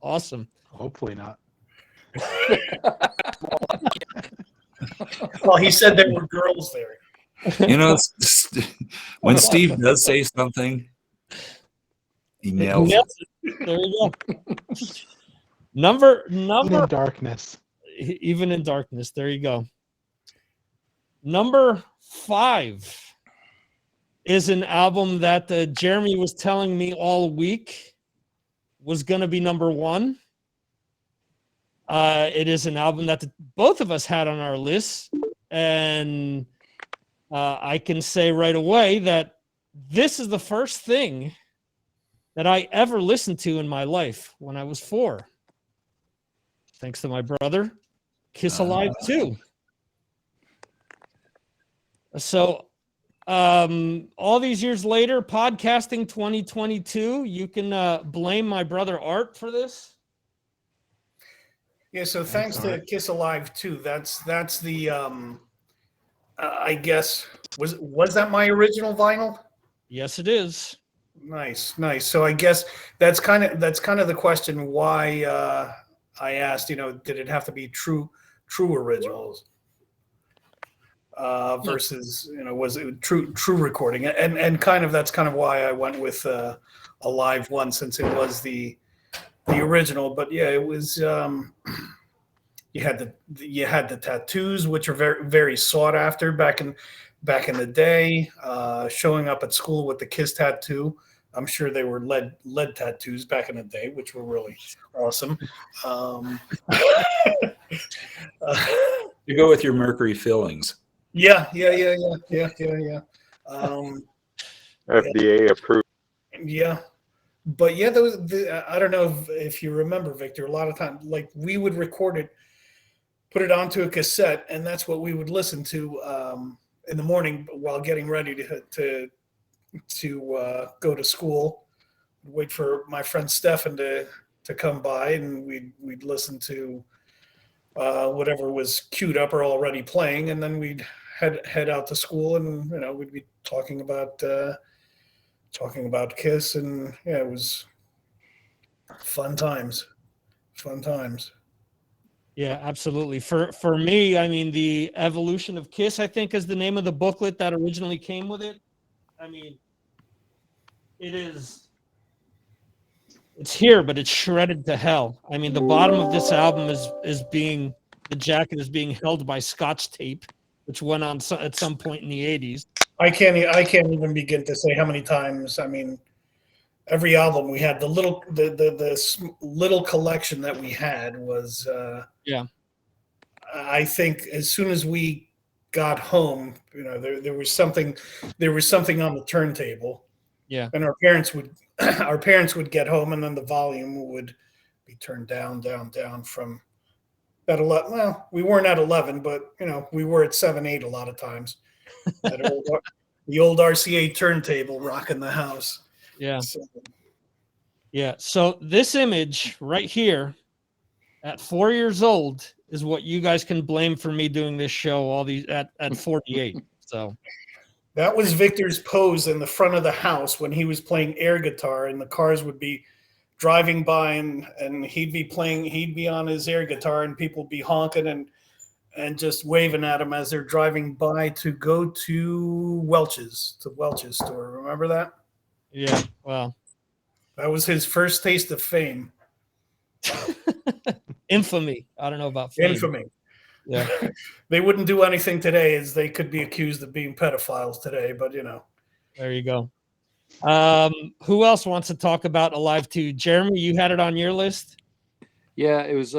Awesome. Hopefully not. Well, he said there were girls there. You know, when Steve does say something, he nails it. There you go. Number Even in darkness. Even in darkness. There you go. Number 5 is an album that Jeremy was telling me all week was going to be number 1. It is an album that both of us had on our list, and I can say right away that this is the first thing that I ever listened to in my life when I was 4. Thanks to my brother, Kiss Alive 2. So all these years later, podcasting 2022, you can blame my brother Art for this. Yeah, so thanks to Kiss Alive too. That's the I guess was that my original vinyl? Yes, it is. Nice. So I guess that's kind of the question why I asked, did it have to be true originals versus was it true recording? And that's kind of why I went with a live one, since it was the original. But yeah, it was you had the tattoos, which are very, very sought after back in the day. Showing up at school with the Kiss tattoo. I'm sure they were lead tattoos back in the day, which were really awesome. You go with your mercury fillings. Yeah. FDA approved. Yeah. But yeah, I don't know if you remember, Victor, a lot of times, like, we would record it, put it onto a cassette, and that's what we would listen to in the morning while getting ready to go to school. Wait for my friend Stefan to come by, and we'd listen to whatever was queued up or already playing, and then we'd head out to school, and we'd be talking about Kiss, and yeah, it was fun times. Yeah, absolutely. For me, I mean, the Evolution of Kiss, I think, is the name of the booklet that originally came with it. I mean, it's here, but it's shredded to hell. I mean, the bottom of this album the jacket is being held by Scotch tape, which went on at some point in the 80s. I can't even begin to say how many times. I mean, every album we had, the little collection that we had was I think as soon as we got home, there was something on the turntable. Yeah. And our parents would get home, and then the volume would be turned down from at 11. Well, we weren't at 11, but we were at 7, 8 a lot of times. The old RCA turntable rocking the house. Yeah. So this image right here at 4 years old is what you guys can blame for me doing this show at 48. So that was Victor's pose in the front of the house when he was playing air guitar, and the cars would be driving by, and he'd be on his air guitar, and people would be honking and just waving at him as they're driving by to go to Welch's store. Remember that? yeah, well, That was his first taste of fame. infamy. I don't know about fame. Infamy. Yeah. They wouldn't do anything today, as they could be accused of being pedophiles today, but There you go. Who else wants to talk about Alive 2? Jeremy, you had it on your list? Yeah, it was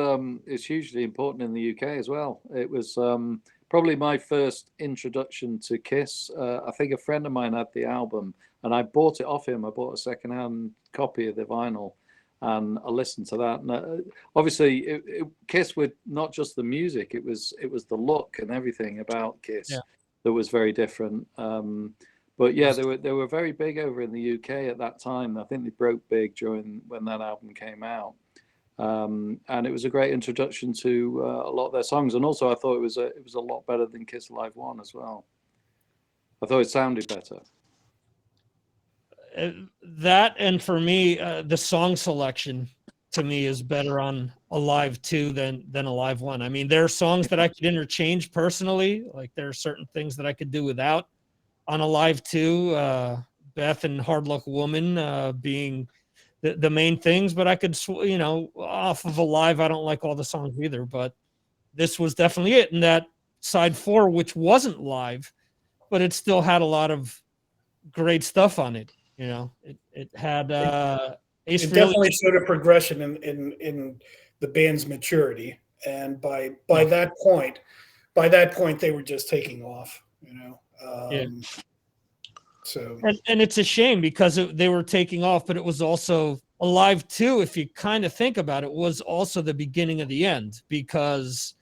it's hugely important in the UK as well. It was probably my first introduction to Kiss. I think a friend of mine had the album, and I bought it off him. I bought a secondhand copy of the vinyl, and I listened to that. And obviously, Kiss with not just the music; it was the look and everything about Kiss that was very different. But yeah, they were very big over in the UK at that time. I think they broke big when that album came out. And it was a great introduction to a lot of their songs, and also I thought it was a lot better than Kiss Alive 1 as well. I thought it sounded better. That, and for me, the song selection to me is better on Alive 2 than Alive 1. I mean, there are songs that I could interchange personally, like there are certain things that I could do without on Alive 2, Beth and Hard Luck Woman being the main things, but I could, off of Alive, I don't like all the songs either, but this was definitely it. And that side 4, which wasn't live, but it still had a lot of great stuff on it. It had Ace it Frehley. definitely showed a progression in the band's maturity, and by that point they were just taking off. So and it's a shame because they were taking off, but it was also Alive 2, if you kind of think about it, was also the beginning of the end, because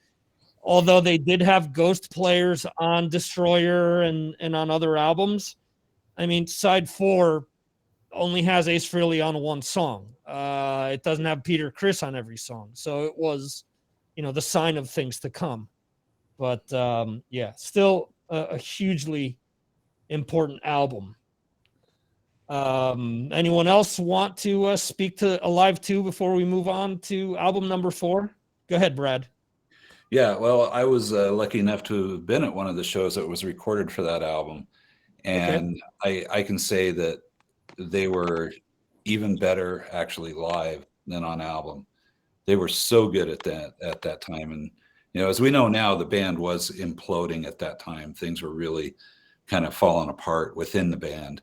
although they did have ghost players on Destroyer and on other albums, I mean, side 4 only has Ace Frehley on one song. It doesn't have Peter Criss on every song. So it was, the sign of things to come. But still a hugely important album. Anyone else want to speak to Alive 2 before we move on to album number 4? Go ahead, Brad. Yeah, well, I was lucky enough to have been at one of the shows that was recorded for that album. And I can say that they were even better actually live than on album. They were so good at that time. And, as we know now, the band was imploding at that time. Things were really kind of falling apart within the band.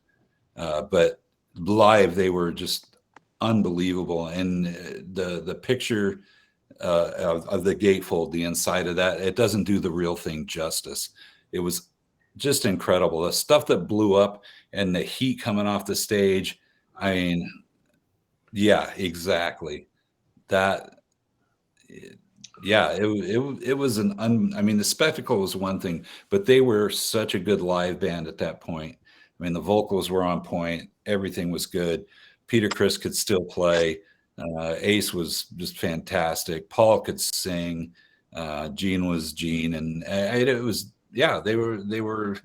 But live, they were just unbelievable. And the picture of the gatefold, the inside of that, it doesn't do the real thing justice. It was just incredible. The stuff that blew up and the heat coming off the stage. I mean, yeah, exactly. It was the spectacle was one thing, but they were such a good live band at that point. I mean, the vocals were on point. Everything was good. Peter Criss could still play. Ace was just fantastic. Paul could sing. Gene was Gene. And it was, they were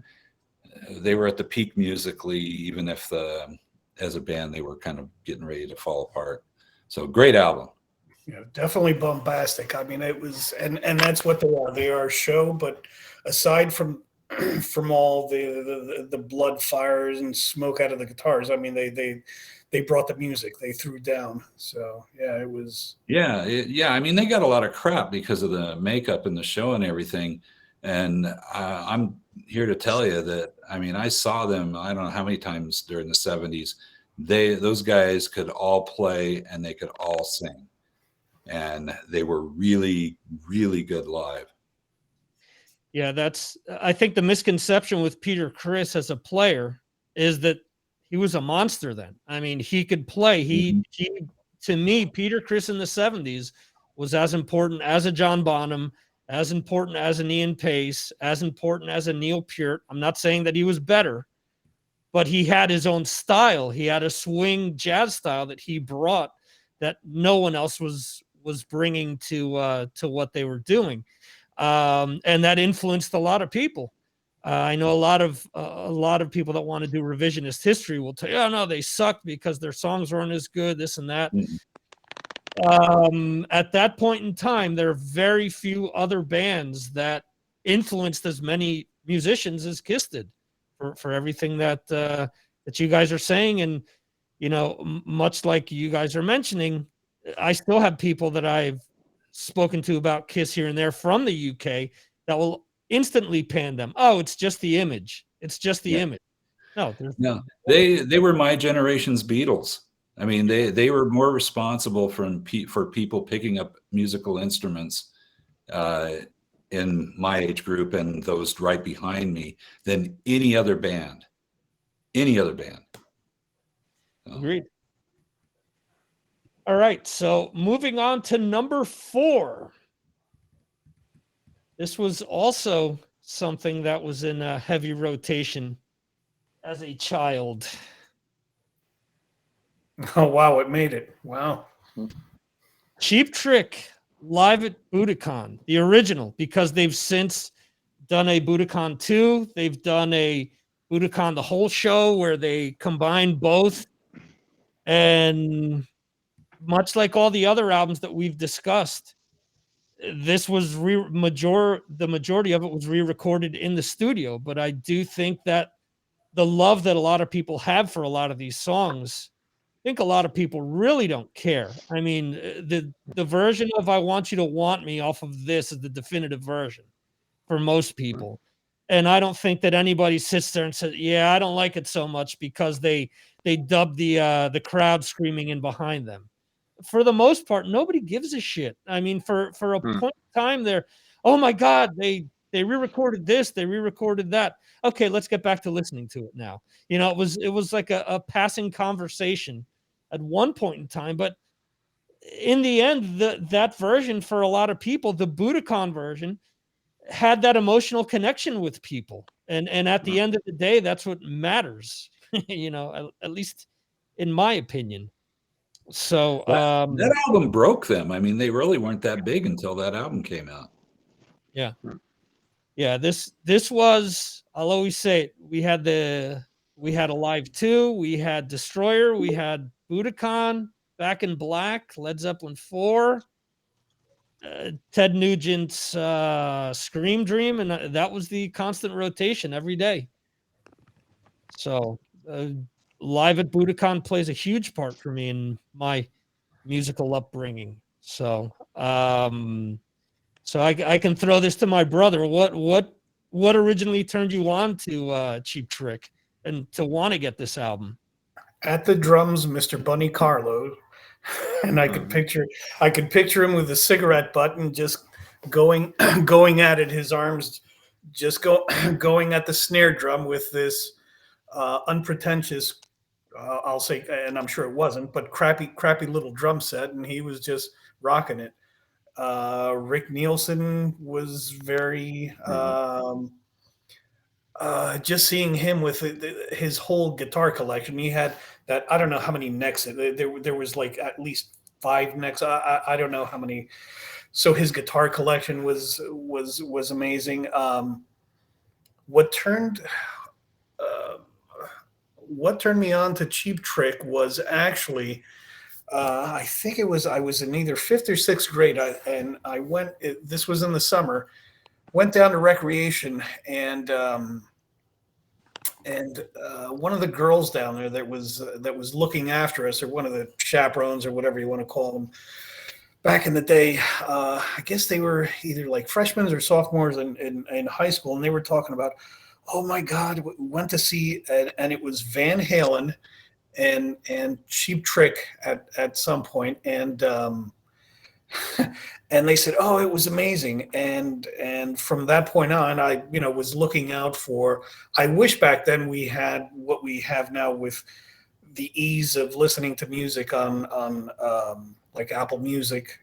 at the peak musically, even if as a band, they were kind of getting ready to fall apart. So great album. Definitely bombastic. I mean, it was, and that's what they are. They are a show, but aside from all the blood fires and smoke out of the guitars, I mean, they brought the music. They threw down. So it was. I mean, they got a lot of crap because of the makeup and the show and everything. And I'm here to tell you that, I mean, I saw them, I don't know how many times during the 70s. Those guys could all play and they could all sing. And they were really, really good live. Yeah, I think the misconception with Peter Criss as a player is that he was a monster then. I mean, he could play. To me, Peter Criss in the 70s was as important as a John Bonham, as important as an Ian Pace, as important as a Neil Peart. I'm not saying that he was better, but he had his own style. He had a swing jazz style that he brought that no one else was bringing to what they were doing. And that influenced a lot of people. I know a lot of people that want to do revisionist history will tell you, oh no, they sucked because their songs weren't as good, this and that. At that point in time, there are very few other bands that influenced as many musicians as Kiss did for everything that that you guys are saying. And you know, much like you guys are mentioning, I still have people that I've spoken to about Kiss here and there from the UK that will instantly pan them. Oh, it's just the image. It's just the image. No, no, they were my generation's Beatles. I mean, they were more responsible for people picking up musical instruments in my age group and those right behind me than any other band. Any other band. So. Agreed. All right, so moving on to number 4. This was also something that was in a heavy rotation as a child. Oh, wow, it made it. Wow. Cheap Trick live at Boudicon, the original, because they've since done a Boudicon 2. They've done a Boudicon the whole show where they combine both. And much like all the other albums that we've discussed, this was the majority of it was re-recorded in the studio. But I do think that the love that a lot of people have for a lot of these songs, I think a lot of people really don't care. I mean, the version of I Want You to Want Me off of this is the definitive version for most people. And I don't think that anybody sits there and says, yeah, I don't like it so much because they dubbed the crowd screaming in behind them. For the most part, nobody gives a shit. I mean, for a point in time there, oh my God, they re-recorded this, they re-recorded that. Okay, let's get back to listening to it now. You know, it was like a passing conversation at one point in time, but in the end, that version for a lot of people, the Boudicon version, had that emotional connection with people. And at the end of the day, that's what matters, you know, at least in my opinion. So that album broke them. I mean, they really weren't that big until that album came out. Yeah. Yeah, this was, I'll always say it, we had Alive 2, we had Destroyer, we had Boudicon, Back in Black, Led Zeppelin 4, Ted Nugent's Scream Dream, and that was the constant rotation every day. So Live at Boudicon plays a huge part for me in my musical upbringing. So so I can throw this to my brother. What originally turned you on to Cheap Trick and to want to get this album? At the drums, Mr. Bunny Carlo. And I could picture him with a cigarette button just going at it, his arms just going at the snare drum with this unpretentious, I'll say, and I'm sure it wasn't, but crappy little drum set, and he was just rocking it. Rick Nielsen was very just seeing him with his whole guitar collection. He had that, I don't know how many necks. There was like at least 5 necks. I don't know how many. So his guitar collection was amazing. What turned me on to Cheap Trick was actually, I think I was in either 5th or 6th grade, and I went. This was in the summer. Went down to recreation, and one of the girls down there that was looking after us, or one of the chaperones, or whatever you want to call them, back in the day, I guess they were either like freshmen or sophomores in high school, and they were talking about, oh my God, we went to see, and it was Van Halen and Cheap Trick at some point, and and they said, oh, it was amazing. And from that point on, I was looking out for, I wish back then we had what we have now with the ease of listening to music on like Apple Music,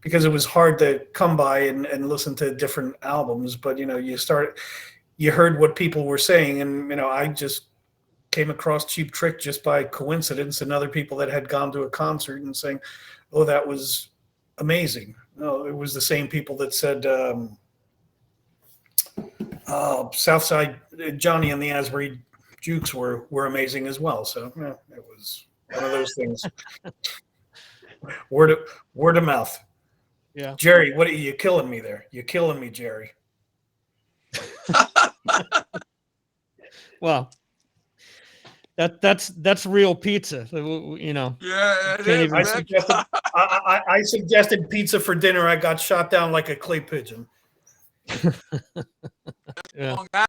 because it was hard to come by and listen to different albums. But, you heard what people were saying, and, I just came across Cheap Trick just by coincidence, and other people that had gone to a concert and saying, oh, that was amazing. No, it was the same people that said, Southside Johnny and the Asbury Jukes were amazing as well. So yeah, it was one of those things. Word of mouth. Yeah. Jerry, what are you killing me there? You're killing me, Jerry. Well, that's real pizza. You know. Yeah, it Can't is. even- I suggested pizza for dinner. I got shot down like a clay pigeon. Yeah. Long ass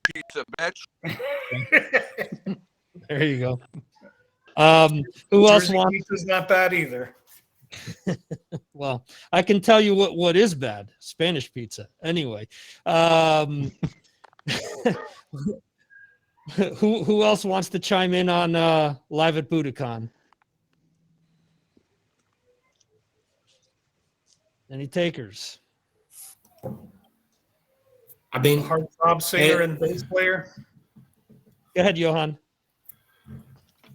pizza, bitch. There you go. Who else Jersey wants? pizza's not bad either. Well, I can tell you what is bad: Spanish pizza. Anyway, who else wants to chime in on live at Boudicon? Any takers? I mean, Heartthrob singer and bass player. Go ahead, Johan.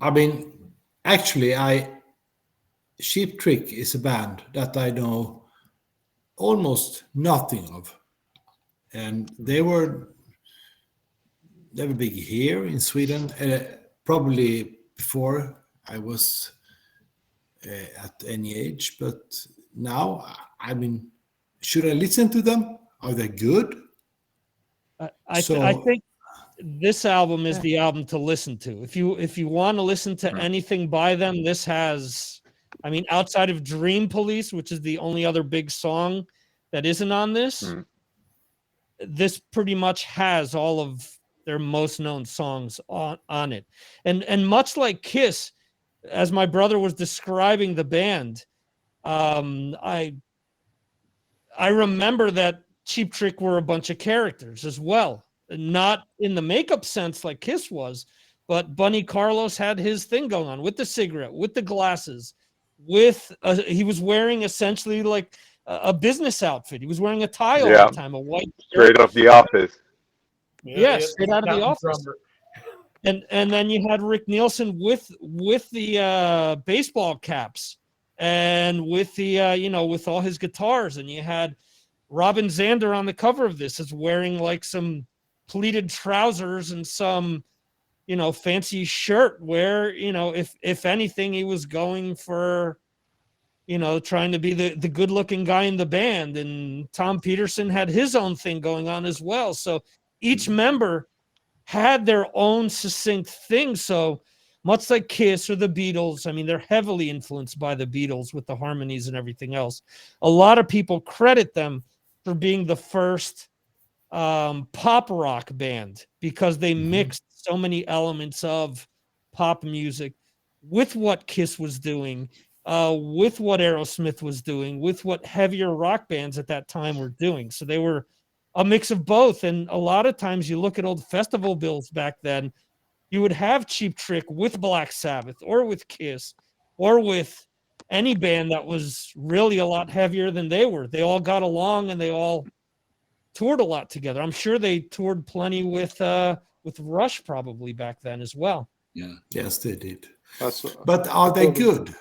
I mean, actually, Cheap Trick is a band that I know almost nothing of, and they were big here in Sweden, probably before I was at any age. But now, I mean, should I listen to them? Are they good? I think this album is the album to listen to. If you want to listen to anything by them, this has, I mean, outside of Dream Police, which is the only other big song that isn't on this, this pretty much has all of their most known songs on it. And much like Kiss, as my brother was describing the band, I remember that Cheap Trick were a bunch of characters as well. Not in the makeup sense like Kiss was, but Bunny Carlos had his thing going on with the cigarette, with the glasses, he was wearing essentially like a business outfit. He was wearing a tie all the time, a white straight off The Office. Yes, straight out of The Office. And then you had Rick Nielsen with the baseball caps and with the with all his guitars, and you had Robin Zander on the cover of this is wearing like some pleated trousers and some fancy shirt where if anything he was going for trying to be the good looking guy in the band. And Tom Peterson had his own thing going on as well, so each member had their own succinct thing. So much like Kiss or the Beatles, I mean, they're heavily influenced by the Beatles with the harmonies and everything else. A lot of people credit them for being the first pop rock band because they mixed so many elements of pop music with what Kiss was doing, with what Aerosmith was doing, with what heavier rock bands at that time were doing. So they were a mix of both. And a lot of times you look at old festival bills back then, you would have Cheap Trick with Black Sabbath or with Kiss or with any band that was really a lot heavier than they were. They all got along and they all toured a lot together. I'm sure they toured plenty with Rush probably back then as well. Yeah. Yes, they did. But are they good?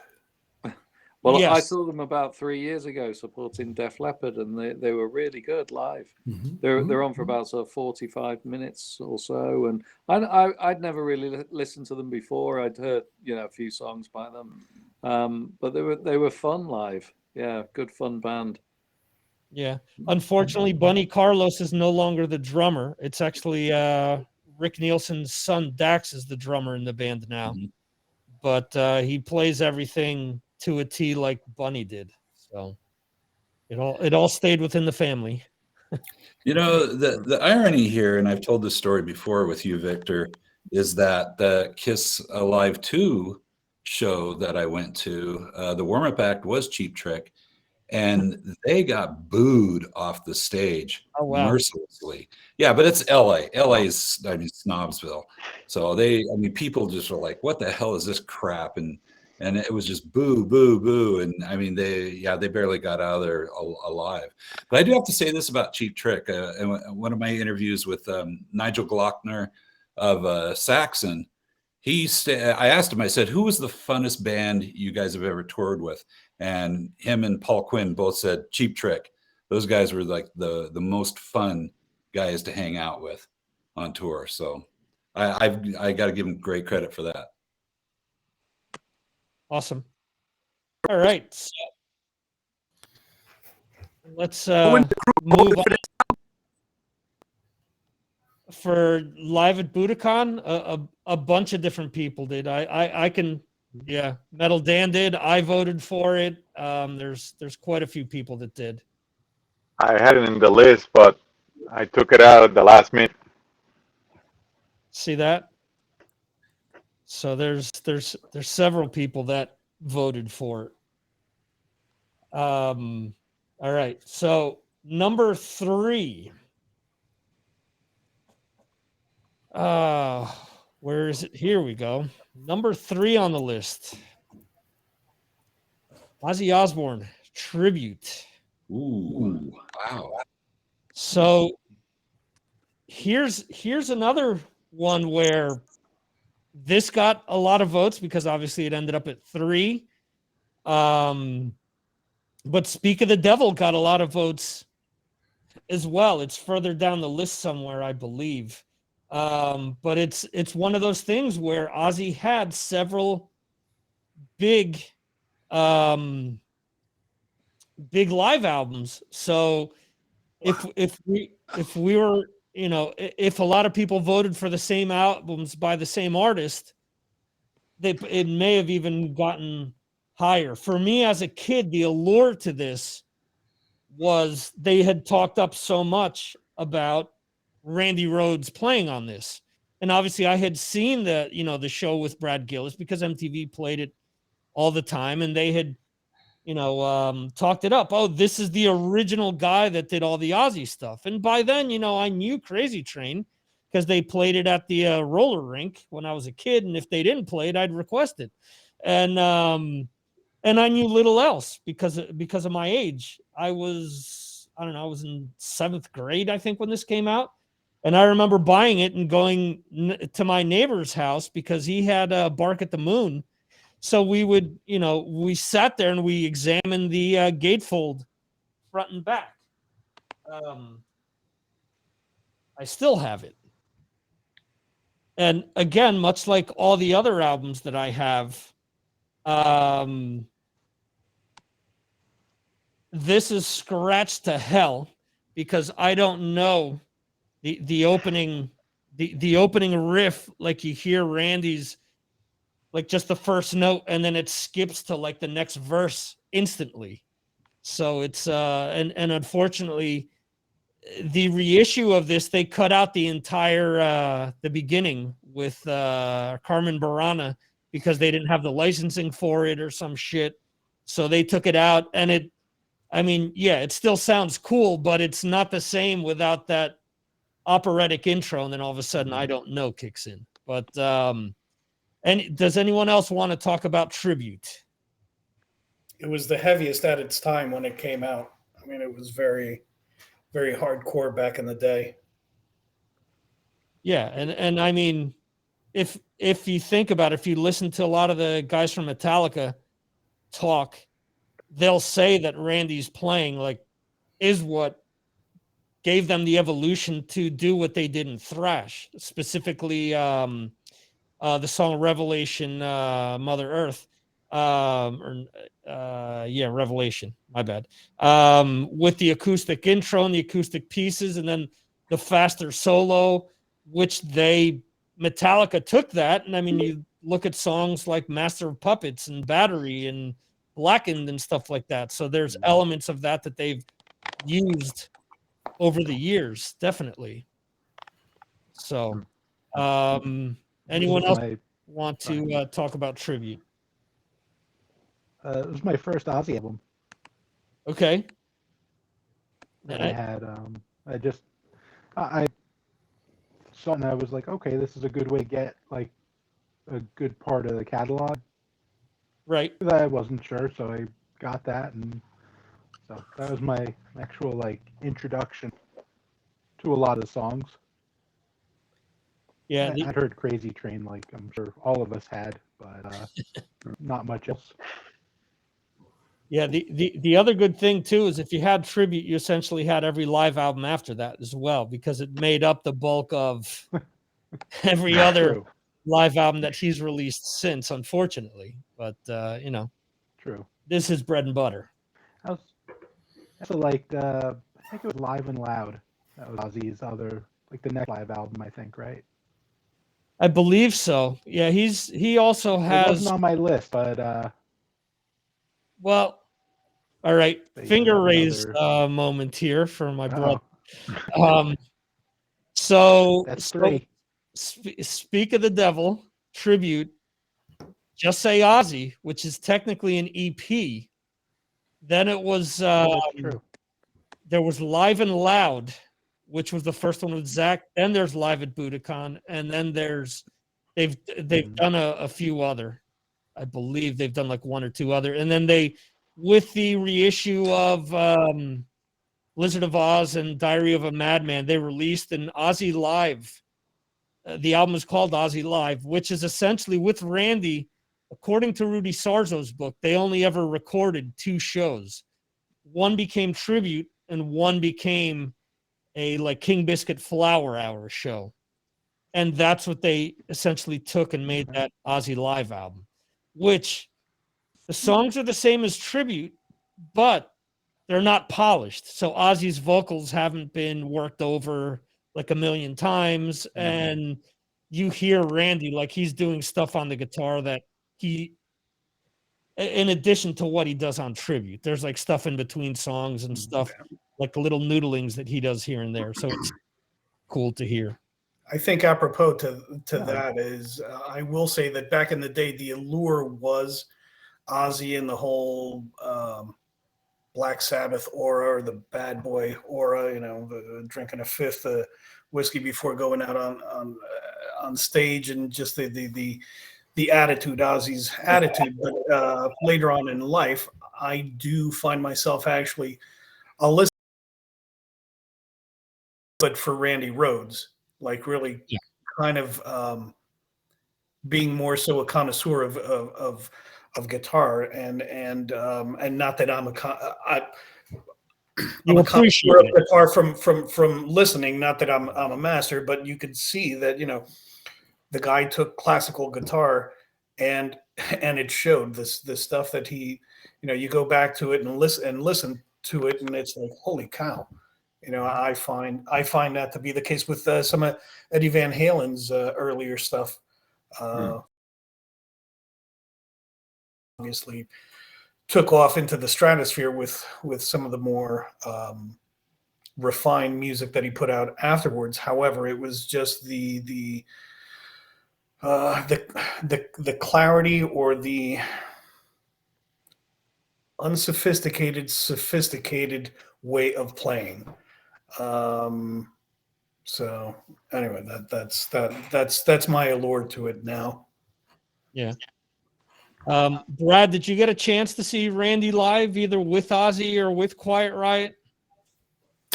Well, yes. I saw them about 3 years ago supporting Def Leppard, and they were really good live. They're on for about sort of 45 minutes or so, and I'd never really listened to them before. I'd heard a few songs by them, but they were fun live. Yeah, good fun band. Yeah. Unfortunately, Bunny Carlos is no longer the drummer. It's actually Rick Nielsen's son Dax is the drummer in the band now, but he plays everything to a T like Bunny did. So it all stayed within the family. The irony here, and I've told this story before with you, Victor, is that the Kiss Alive 2 show that I went to, the warm-up act was Cheap Trick, and they got booed off the stage mercilessly. Yeah, but it's LA. LA is, Snobsville. So people just were like, what the hell is this crap? And it was just boo, boo, boo. And I mean, they barely got out of there alive. But I do have to say this about Cheap Trick. In one of my interviews with Nigel Glockner of Saxon, I asked him, I said, who was the funnest band you guys have ever toured with? And him and Paul Quinn both said Cheap Trick. Those guys were like the most fun guys to hang out with on tour. So I got to give him great credit for that. Awesome. All right. So let's move on. For live at Boudicon, a bunch of different people did. I can, yeah. Metal Dan did. I voted for it. There's quite a few people that did. I had it in the list, but I took it out at the last minute. See that? So there's several people that voted for it. All right. So number 3. Where is it? Here we go. Number 3 on the list. Ozzy Osbourne tribute. Ooh, wow. So here's another one where this got a lot of votes because obviously it ended up at 3. But Speak of the Devil got a lot of votes as well. It's further down the list somewhere, I believe. But it's one of those things where Ozzy had several big big live albums. So if we were, you know, if a lot of people voted for the same albums by the same artist, it may have even gotten higher. For me as a kid, the allure to this was they had talked up so much about Randy Rhoads playing on this. And obviously I had seen the show with Brad Gillis because MTV played it all the time, and they had, talked it up. Oh, this is the original guy that did all the Ozzy stuff. And by then, I knew Crazy Train because they played it at the roller rink when I was a kid. And if they didn't play it, I'd request it. And I knew little else because of my age. I was in 7th grade, I think, when this came out. And I remember buying it and going to my neighbor's house because he had Bark at the Moon. So we would, we sat there and we examined the gatefold front and back. I still have it. And again, much like all the other albums that I have, this is scratched to hell because I don't know the opening riff. Like you hear Randy's, like just the first note, and then it skips to like the next verse instantly. So it's and unfortunately the reissue of this, they cut out the entire the beginning with Carmen Burana because they didn't have the licensing for it or some shit. So they took it out, and it still sounds cool, but it's not the same without that operatic intro, and then all of a sudden I Don't Know kicks in. But and does anyone else want to talk about Tribute? It was the heaviest at its time when it came out. I mean, it was very, very hardcore back in the day. Yeah, and I mean, if you think about it, if you listen to a lot of the guys from Metallica talk, they'll say that Randy's playing is what gave them the evolution to do what they did in thrash, specifically the song Revelation, Mother Earth, Revelation, my bad, with the acoustic intro and the acoustic pieces, and then the faster solo, which Metallica took that. And I mean, you look at songs like Master of Puppets and Battery and Blackened and stuff like that. So there's elements of that they've used over the years, definitely. So, anyone else want to talk about Tribute? It was my first Ozzy album. Okay. And I had, I saw it and I was like, okay, this is a good way to get like a good part of the catalog. Right. I wasn't sure, so I got that, and so that was my actual introduction to a lot of songs. Yeah, I'd heard Crazy Train, like I'm sure all of us had, but not much else. Yeah, the other good thing too is if you had tribute, you essentially had every live album after that as well, because it made up the bulk of every other True. live album that he's released since, unfortunately. But True. this is bread and butter. I was also like I think it was Live and Loud. That was Ozzy's other, like the next live album, I think, right? I believe so. Yeah, he also It has. wasn't on my list, but Well, all right. but yeah, Finger that was raise other- moment here for my Oh, brother. So that's three. Speak of the Devil tribute. Just Say Ozzy, which is technically an EP. Then it was That's true. there was Live and Loud, which was the first one with Zach. Then there's Live at Boudicon, and then there's they've done a few other. I believe they've done like one or two other, and then they, with the reissue of Blizzard of Oz and Diary of a Madman, they released an Ozzy Live. The album is called Ozzy Live, which is essentially with Randy. According to Rudy Sarzo's book, they only ever recorded 2 shows. One became tribute, and one became a like King Biscuit Flower Hour show. And that's what they essentially took and made that Ozzy Live album, which the songs are the same as tribute, but they're not polished. So Ozzy's vocals haven't been worked over like a million times. And you hear Randy like he's doing stuff on the guitar that he, in addition to what he does on tribute, there's like stuff in between songs and stuff, like the little noodlings that he does here and there. So it's cool to hear. I think apropos to that is, I will say that back in the day, the allure was Ozzy and the whole Black Sabbath aura, or the bad boy aura, the drinking a fifth of whiskey before going out on stage, and just the attitude, Ozzy's attitude. But later on in life, I do find myself actually, I'll listen, but for Randy Rhoads, like really kind of being more so a connoisseur of guitar, and not that I'm You a appreciate connoisseur it. of guitar from listening. Not that I'm a master, but you could see that the guy took classical guitar and it showed the stuff that he, you go back to it and listen to it, and it's like, holy cow. I find that to be the case with some of Eddie Van Halen's earlier stuff. Obviously took off into the stratosphere with some of the more refined music that he put out afterwards. However, it was just the clarity, or the unsophisticated, sophisticated way of playing. So anyway, that's my allure to it now. Yeah. Brad, did you get a chance to see Randy live, either with Ozzy or with Quiet Riot?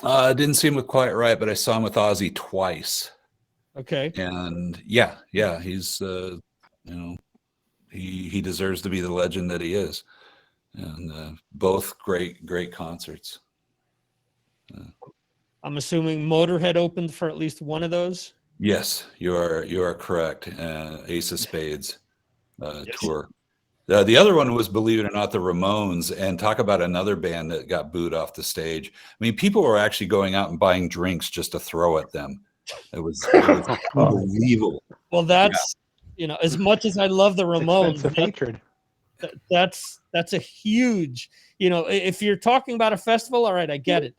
I didn't see him with Quiet Riot, but I saw him with Ozzy twice. Okay. And yeah, he's he deserves to be the legend that he is, and both great concerts. I'm assuming Motorhead opened for at least one of those. Yes, you are correct. Ace of Spades tour. The other one was, believe it or not, the Ramones. And talk about another band that got booed off the stage. I mean, people were actually going out and buying drinks just to throw at them. It was unbelievable. Well, that's as much as I love the Ramones, Expensive hatred. That's a huge. If you're talking about a festival, all right, I get it.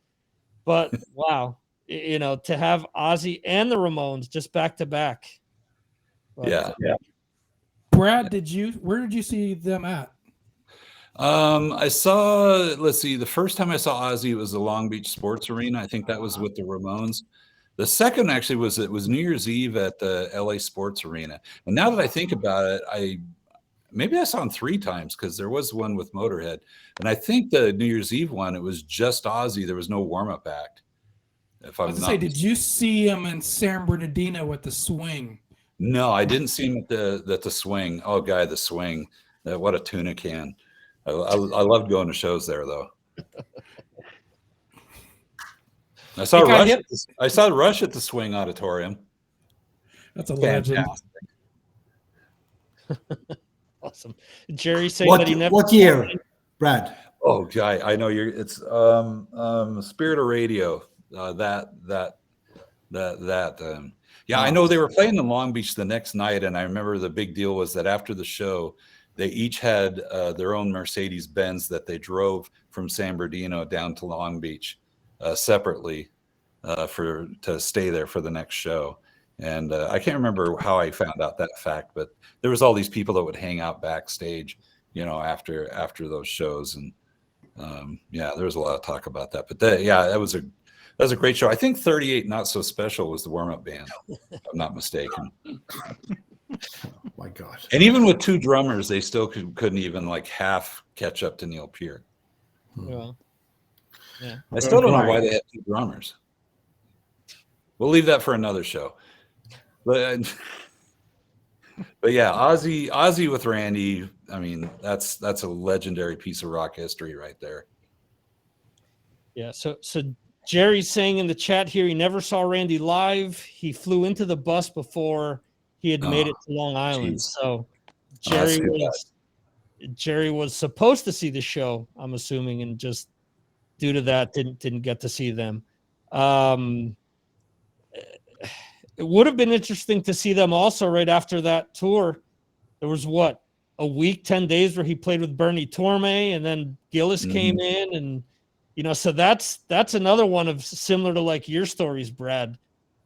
But wow, to have Ozzy and the Ramones just back to back. Yeah. Brad, where did you see them at? I saw, let's see, the first time I saw Ozzy, it was the Long Beach Sports Arena. I think that was with the Ramones. The second actually was New Year's Eve at the LA Sports Arena. And now that I think about it, maybe I saw him 3 times, because there was one with Motorhead. And I think the New Year's Eve one, it was just Ozzy. There was no warm-up act. If I'm not did you see him in San Bernardino at the Swing? No, I didn't see him at the Swing. Oh, guy, the Swing. What a tuna can. I loved going to shows there, though. I saw Rush at the Swing Auditorium. That's a legend. Awesome. Jerry saying that he never. What year, Brad? Oh, guy, I know you're. It's Spirit of Radio. Yeah, I know they were playing in Long Beach the next night, and I remember the big deal was that after the show, they each had their own Mercedes Benz that they drove from San Bernardino down to Long Beach separately to stay there for the next show. And I can't remember how I found out that fact, but there was all these people that would hang out backstage, after those shows, and yeah, there was a lot of talk about that. But that was a great show. I think 38 Not So Special was the warm-up band, if I'm not mistaken. Oh my God! And even with two drummers, they still couldn't even like half catch up to Neil Peart. Yeah. I still don't know why they had two drummers. We'll leave that for another show. But yeah, Ozzy with Randy. I mean, that's a legendary piece of rock history right there. Yeah. So Jerry's saying in the chat here he never saw Randy live. He flew into the bus before he had made it to Long Island. Geez. So Jerry was supposed to see the show, I'm assuming, and just due to that didn't get to see them. It would have been interesting to see them also right after that tour. There was a week, 10 days where he played with Bernie Torme, and then Gillis came in, and so that's another one of similar to like your stories, Brad,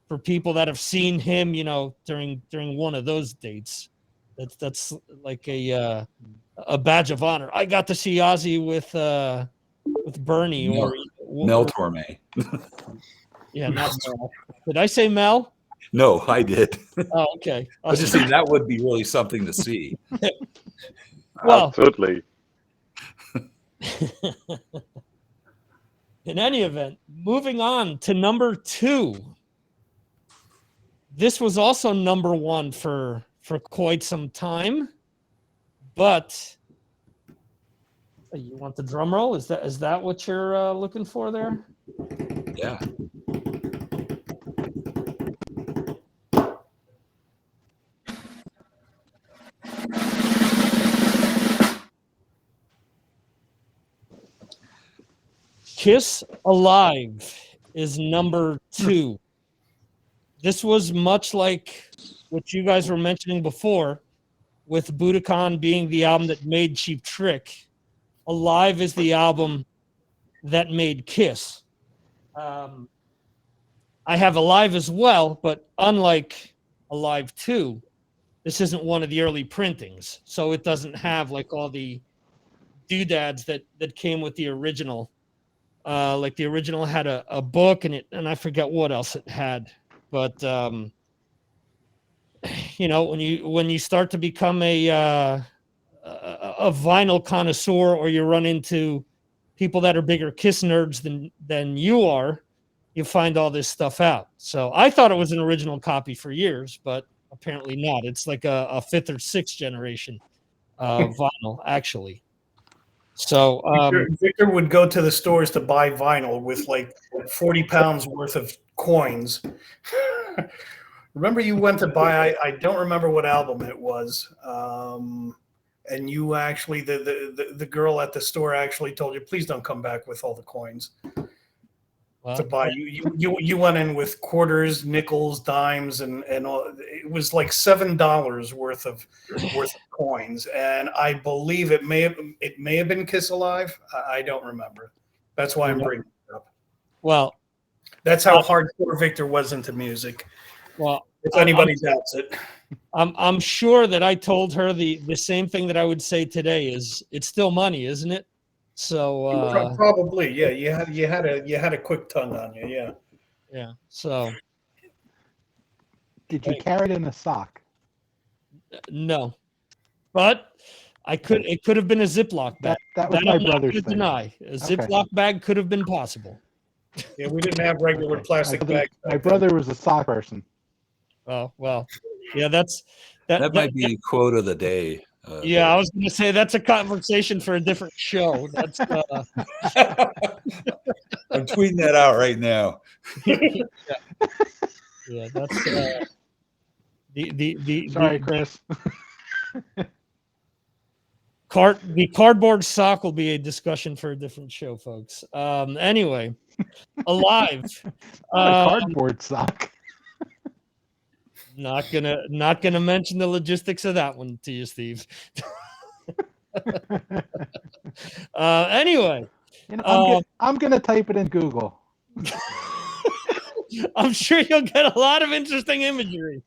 for people that have seen him, during one of those dates. That's like a badge of honor. I got to see Ozzy with Bernie or Mel Torme. Yeah, not Mel. Did I say Mel? No, I did. Oh, okay. I was just saying that would be really something to see. Well, absolutely. In any event, moving on to number 2. This was also number 1 for quite some time, but you want the drum roll? Is that what you're looking for there? Yeah. Kiss Alive is number 2. This was much like what you guys were mentioning before, with Boudicon being the album that made Cheap Trick. Alive is the album that made Kiss. I have Alive as well, but unlike Alive 2, this isn't one of the early printings, so it doesn't have like all the doodads that came with the original. Like the original had a book and I forget what else it had, but when you start to become a vinyl connoisseur, or you run into people that are bigger Kiss nerds than you are, you find all this stuff out. So I thought it was an original copy for years, but apparently not. It's like a 5th or 6th generation vinyl, actually. So Victor would go to the stores to buy vinyl with like 40 pounds worth of coins. Remember, you went to buy, I don't remember what album it was. And you actually, the girl at the store actually told you, please don't come back with all the coins to buy. You went in with quarters, nickels, dimes, and all. It was like $7 worth of coins, and I believe it may have been Kiss Alive. I don't remember. That's why I'm bringing it up. Well, that's how hardcore Victor was into music. Well, if anybody doubts it, I'm sure that I told her the same thing that I would say today: is it's still money, isn't it? So probably, yeah. You had a quick tongue on you, yeah. Yeah. So, did you carry it in a sock? No, but I could. It could have been a Ziploc bag. That was my brother's thing. Deny a Ziploc bag could have been possible. Yeah, we didn't have regular plastic bags. My brother was a sock person. Oh well, yeah. That might be quote of the day. Yeah, I was going to say that's a conversation for a different show. That's I'm tweeting that out right now. yeah, that's the Sorry, Chris. the cardboard sock will be a discussion for a different show, folks. Anyway, Alive. A cardboard sock. Not gonna mention the logistics of that one to you, Steve. Anyway, I'm gonna type it in Google. I'm sure you'll get a lot of interesting imagery.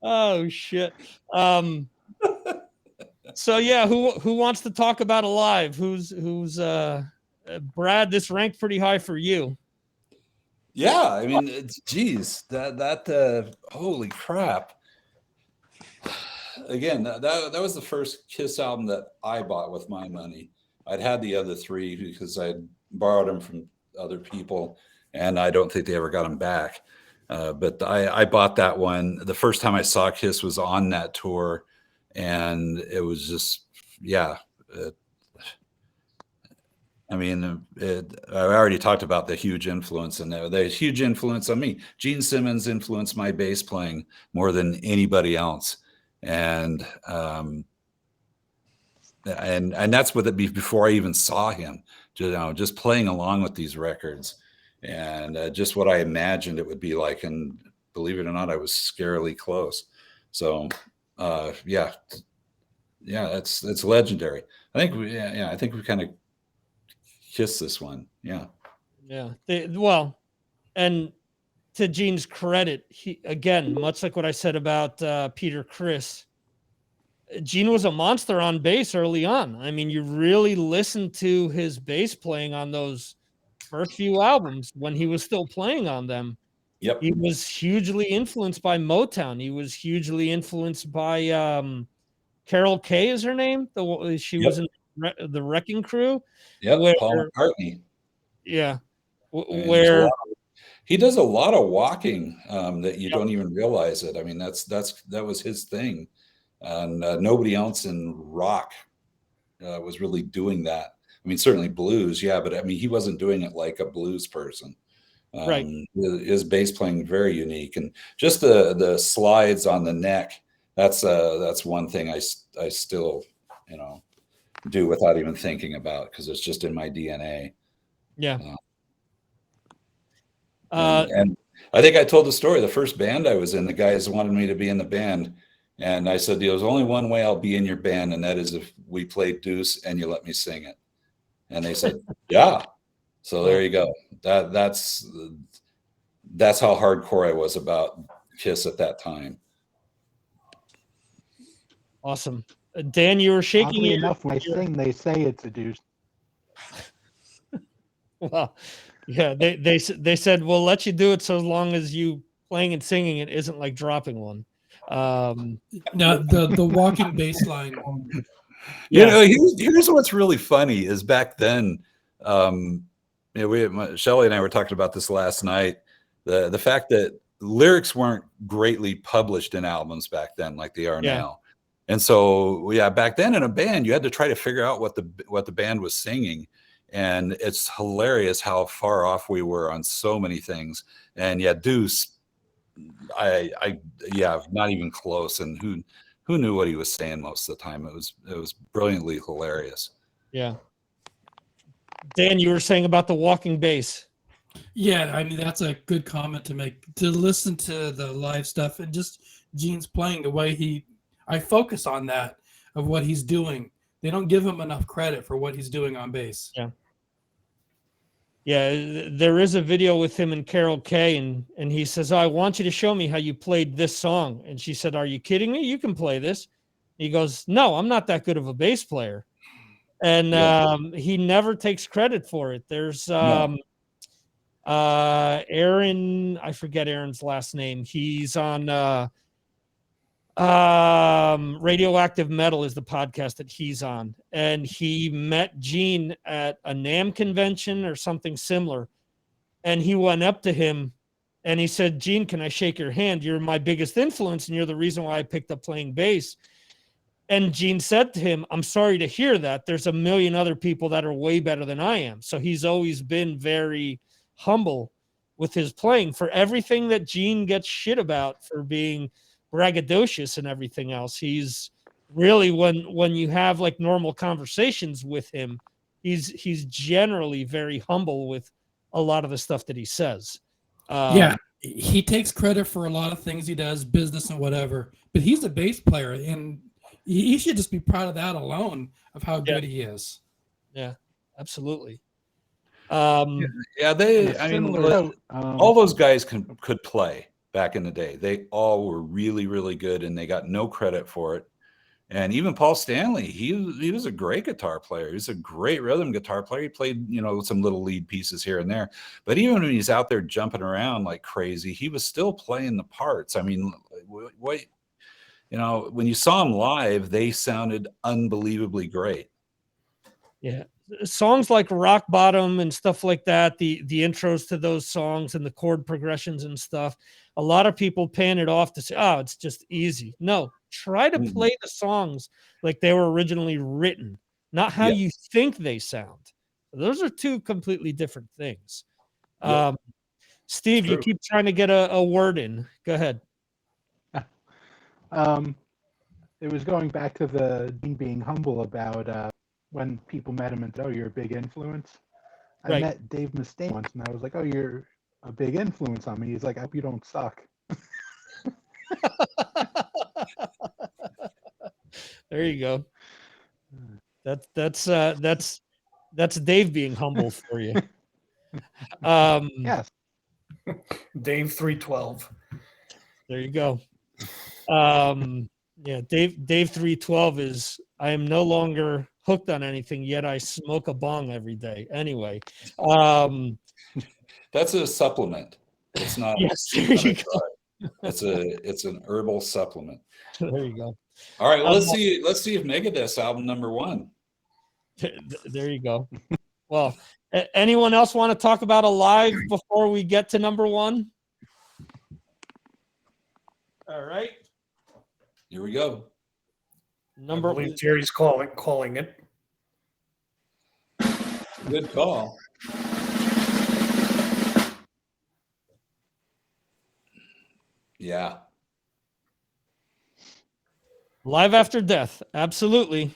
Oh shit. So yeah, who wants to talk about Alive? Who's Brad? This ranked pretty high for you. Yeah, I mean, geez, that holy crap. Again, that was the first Kiss album that I bought with my money. I'd had the other three because I'd borrowed them from other people, and I don't think they ever got them back. But I bought that one. The first time I saw Kiss was on that tour, and it was just, yeah. I mean, I already talked about the huge influence, and the huge influence on me. Gene Simmons influenced my bass playing more than anybody else, and that's what it be before I even saw him. Just playing along with these records, and just what I imagined it would be like. And believe it or not, I was scarily close. So, yeah, it's legendary. I think I think we kind of kissed this one. Yeah. Well, and to Gene's credit, he, again, much like what I said about Peter Criss, Gene was a monster on bass early on. I mean, you really listen to his bass playing on those first few albums when he was still playing on them. Yep. He was hugely influenced by Motown. He was hugely influenced by Carol Kay is her name. She was in the Wrecking Crew. Yeah, Paul McCartney. Yeah. Where he does a lot of walking that you don't even realize it. I mean, that was his thing. And nobody else in rock was really doing that. I mean, certainly blues, yeah, but I mean, he wasn't doing it like a blues person. Right. His bass playing very unique, and just the slides on the neck. That's one thing I still do without even thinking about, because it's just in my DNA. Yeah. And I think I told the story. The first band I was in, the guys wanted me to be in the band. And I said, there's only one way I'll be in your band, and that is if we play Deuce and you let me sing it. And they said, yeah. So there you go. That's how hardcore I was about Kiss at that time. Awesome. Dan, you were shaking. Oddly enough, when I sing, they say it's a Deuce. Well, yeah, they said, we'll let you do it so long as you playing and singing it isn't like dropping one. Now the walking bass line. Here's what's really funny is back then, Shelley and I were talking about this last night. The fact that lyrics weren't greatly published in albums back then like they are now. And so, yeah, back then in a band, you had to try to figure out what the band was singing. And it's hilarious how far off we were on so many things. And yeah, Deuce, not even close. And who knew what he was saying most of the time? It was brilliantly hilarious. Yeah. Dan, you were saying about the walking bass. Yeah, I mean, that's a good comment to make. To listen to the live stuff and just Gene's playing the way I focus on that, of what he's doing. They don't give him enough credit for what he's doing on bass. Yeah. Yeah, there is a video with him and Carol Kay, and he says, I want you to show me how you played this song. And she said, are you kidding me? You can play this. He goes, no, I'm not that good of a bass player. And he never takes credit for it. There's Aaron, I forget Aaron's last name. He's on Radioactive Metal is the podcast that he's on, and he met Gene at a NAMM convention or something similar, and he went up to him And he said, Gene, can I shake your hand? You're my biggest influence, and you're the reason why I picked up playing bass. And Gene said to him, I'm sorry to hear that. There's a million other people that are way better than I am. So he's always been very humble with his playing. For everything that Gene gets shit about for being braggadocious and everything else, he's really, when you have like normal conversations with him, he's generally very humble with a lot of the stuff that he says. Yeah, he takes credit for a lot of things he does, business and whatever. But he's a bass player, and he should just be proud of that alone, of how good he is. Yeah, absolutely. I mean, all those guys could play back in the day. They all were really, really good, and they got no credit for it. And even Paul Stanley, he was a great guitar player. He was a great rhythm guitar player. He played, some little lead pieces here and there. But even when he's out there jumping around like crazy, he was still playing the parts. I mean, when you saw him live, they sounded unbelievably great. Yeah. Songs like Rock Bottom and stuff like that, the intros to those songs and the chord progressions and stuff, a lot of people pan it off to say, oh, it's just easy. No, try to play the songs like they were originally written, not how you think they sound. Those are two completely different things. Steve, you keep trying to get a word in. Go ahead. It was going back to the Dean being humble about when people met him and said, oh, you're a big influence. I met Dave Mustaine once, and I was like, oh, you're a big influence on me. He's like, I hope you don't suck. There you go. That's Dave being humble for you. Yes. Dave 312. There you go. Yeah, Dave 312 is, I am no longer hooked on anything, yet I smoke a bong every day. Anyway. That's a supplement. It's not. Yes, there you go. It's an herbal supplement. There you go. All right, well, let's see if Megadeth's album number 1. There you go. Well, anyone else want to talk about Alive before we get to number 1? All right. Here we go. I believe Jerry's calling it. Good call. Yeah. Live After Death. Absolutely.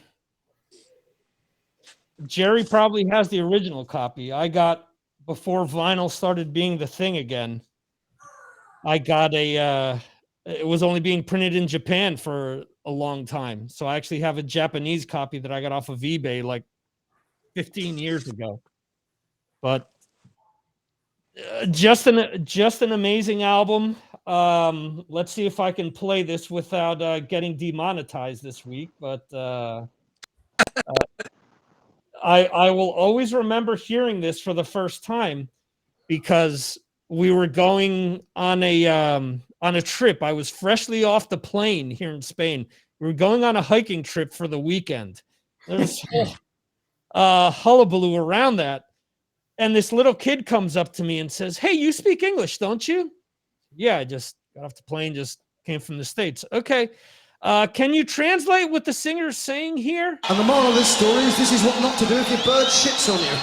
Jerry probably has the original copy. I got, before vinyl started being the thing again, I got it was only being printed in Japan for a long time. So I actually have a Japanese copy that I got off of eBay like 15 years ago. But just an amazing album. Let's see if I can play this without getting demonetized this week. But I will always remember hearing this for the first time because we were going on a trip. I was freshly off the plane here in Spain. We were going on a hiking trip for the weekend. There's hullabaloo around that. And this little kid comes up to me and says, hey, you speak English, don't you? Yeah, I just got off the plane, just came from the States. Okay. Can you translate what the singer's saying here? And the moral of this story is this is what not to do if your bird shits on you.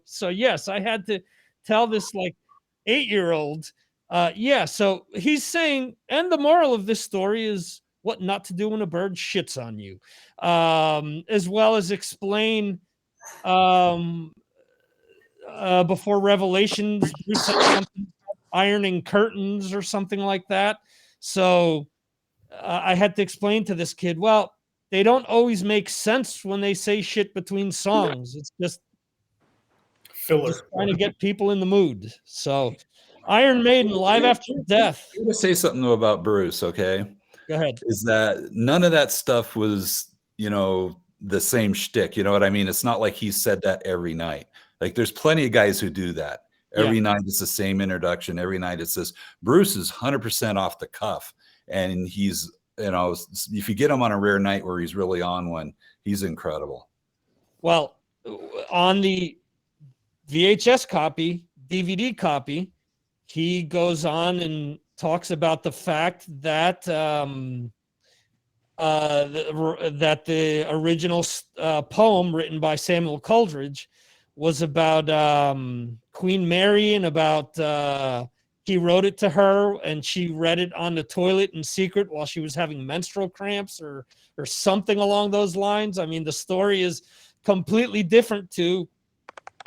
So yes, I had to tell this like 8-year-old. So he's saying, and the moral of this story is what not to do when a bird shits on you, as well as explain before Revelations, ironing curtains or something like that. So I had to explain to this kid, well, they don't always make sense when they say shit between songs. It's just filler, just trying to get people in the mood. So Iron Maiden, Live After Death. I'm going to say something though about Bruce, okay? Go ahead. Is that none of that stuff was, the same shtick, you know what I mean? It's not like he said that every night. Like there's plenty of guys who do that. Every night it's the same introduction. Every night it's this. Bruce is 100% off the cuff. And he's, if you get him on a rare night where he's really on one, he's incredible. Well, on the VHS copy, DVD copy, he goes on and talks about the fact that that the original poem written by Samuel Coleridge was about Queen Mary, and about he wrote it to her and she read it on the toilet in secret while she was having menstrual cramps or something along those lines. I mean, the story is completely different to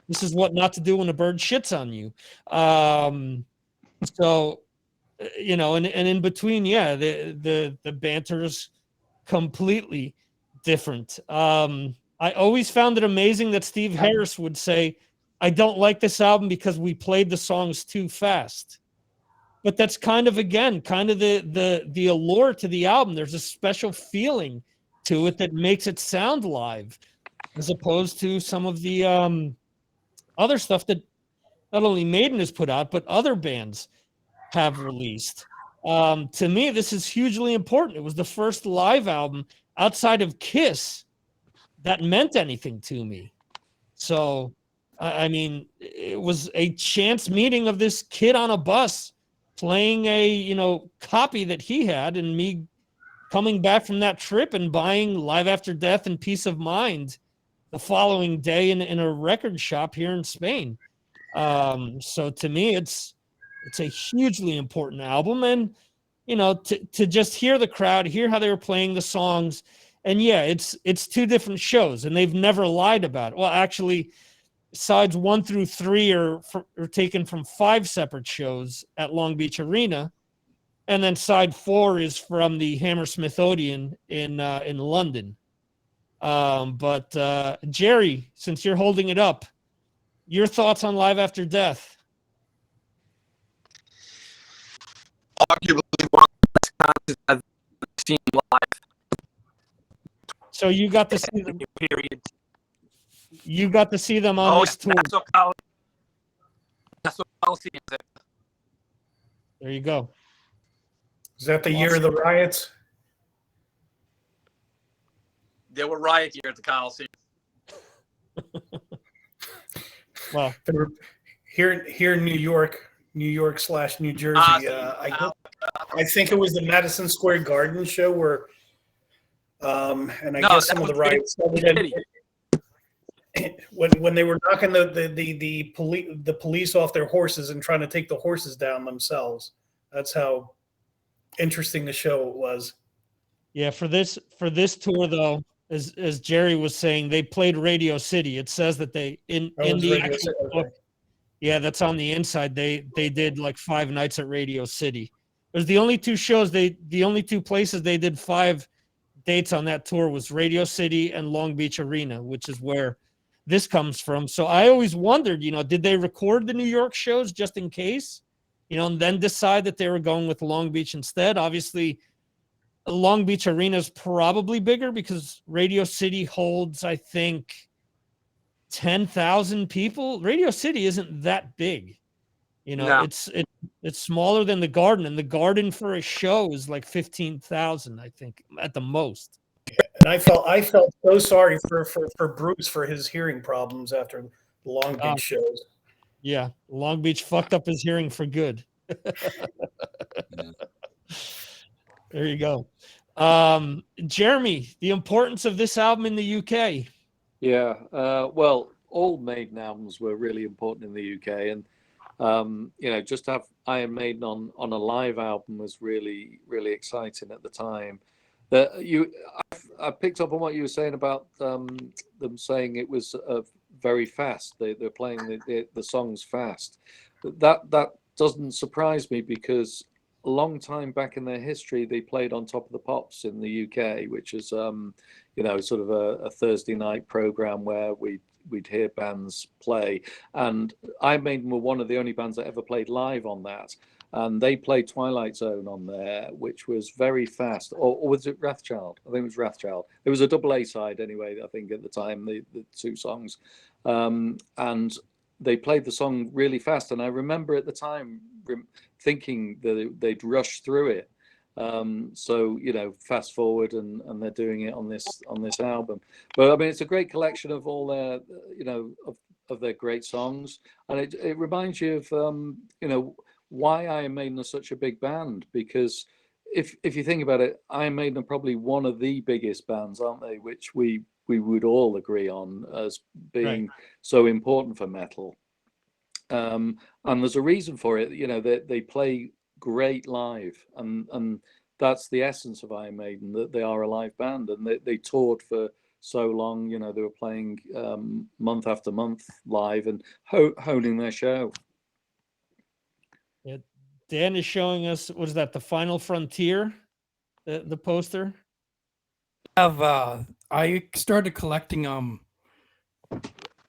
this is what not to do when a bird shits on you. So, you know, and in between, yeah, the banter's completely different. I always found it amazing that Steve Harris would say, I don't like this album because we played the songs too fast. But that's kind of, again, kind of the allure to the album. There's a special feeling to it that makes it sound live, as opposed to some of the other stuff that not only Maiden has put out, but other bands have released. To me, this is hugely important. It was the first live album outside of Kiss that meant anything to me. So, I mean, it was a chance meeting of this kid on a bus playing a, you know, copy that he had, and me coming back from that trip and buying Live After Death and Peace of Mind the following day in a record shop here in Spain. So to me, it's a hugely important album. And, you know, to just hear the crowd, hear how they were playing the songs. And yeah, it's two different shows, and they've never lied about it. Well, actually, sides 1 through 3 are taken from 5 separate shows at Long Beach Arena. And then side 4 is from the Hammersmith Odeon in London. But Jerry, since you're holding it up, your thoughts on Live After Death? Arguably one of the best concerts I've seen live. So you got to see them. Period. You got to see them on this tour. That's what Coliseum said. There you go. Is that the year of the riots? There were riot gear at the Coliseum. Well, here in New York / New Jersey. I think it was the Madison Square Garden show where, and I guess some of the riots started when they were knocking the police off their horses and trying to take the horses down themselves. That's how interesting the show was. Yeah, for this tour though, as Jerry was saying, they played Radio City. It says that they in the actual book, yeah, that's on the inside. They did like 5 nights at Radio City. It was the only 2 shows the only 2 places they did 5 dates on that tour was Radio City and Long Beach Arena, which is where this comes from. So I always wondered, you know, did they record the New York shows just in case, you know, and then decide that they were going with Long Beach instead? Obviously, Long Beach Arena is probably bigger because Radio City holds, I think, 10,000 people. Radio City isn't that big, you know. No. It's smaller than the Garden, and the Garden for a show is like 15,000, I think, at the most. And I felt so sorry for Bruce for his hearing problems after the Long Beach shows. Yeah, Long Beach fucked up his hearing for good. There you go. Jeremy, the importance of this album in the UK. Yeah, well, all Maiden albums were really important in the UK, and you know, just to have Iron Maiden on a live album was really, really exciting at the time. I picked up on what you were saying about them saying it was very fast. They're playing the songs fast. That doesn't surprise me, because a long time back in their history, they played on Top of the Pops in the UK, which is you know, sort of a Thursday night program where we'd hear bands play. And Iron Maiden were one of the only bands that ever played live on that. And they played Twilight Zone on there, which was very fast. Or was it Wrathchild? I think it was Wrathchild. It was a double A side anyway, I think, at the time, the 2 songs. And they played the song really fast. And I remember at the time thinking that they'd rush through it. So, you know, fast forward and they're doing it on this album. But I mean, it's a great collection of all their, you know, of their great songs. And it reminds you of, you know, why Iron Maiden are such a big band, because if you think about it, Iron Maiden are probably one of the biggest bands, aren't they? Which we would all agree on as being so important for metal. And there's a reason for it. You know, they play great live, and that's the essence of Iron Maiden, that they are a live band, and they toured for so long. You know, they were playing month after month live and honing their show. Yeah, Dan is showing us, what is that, the Final Frontier, the poster? I started collecting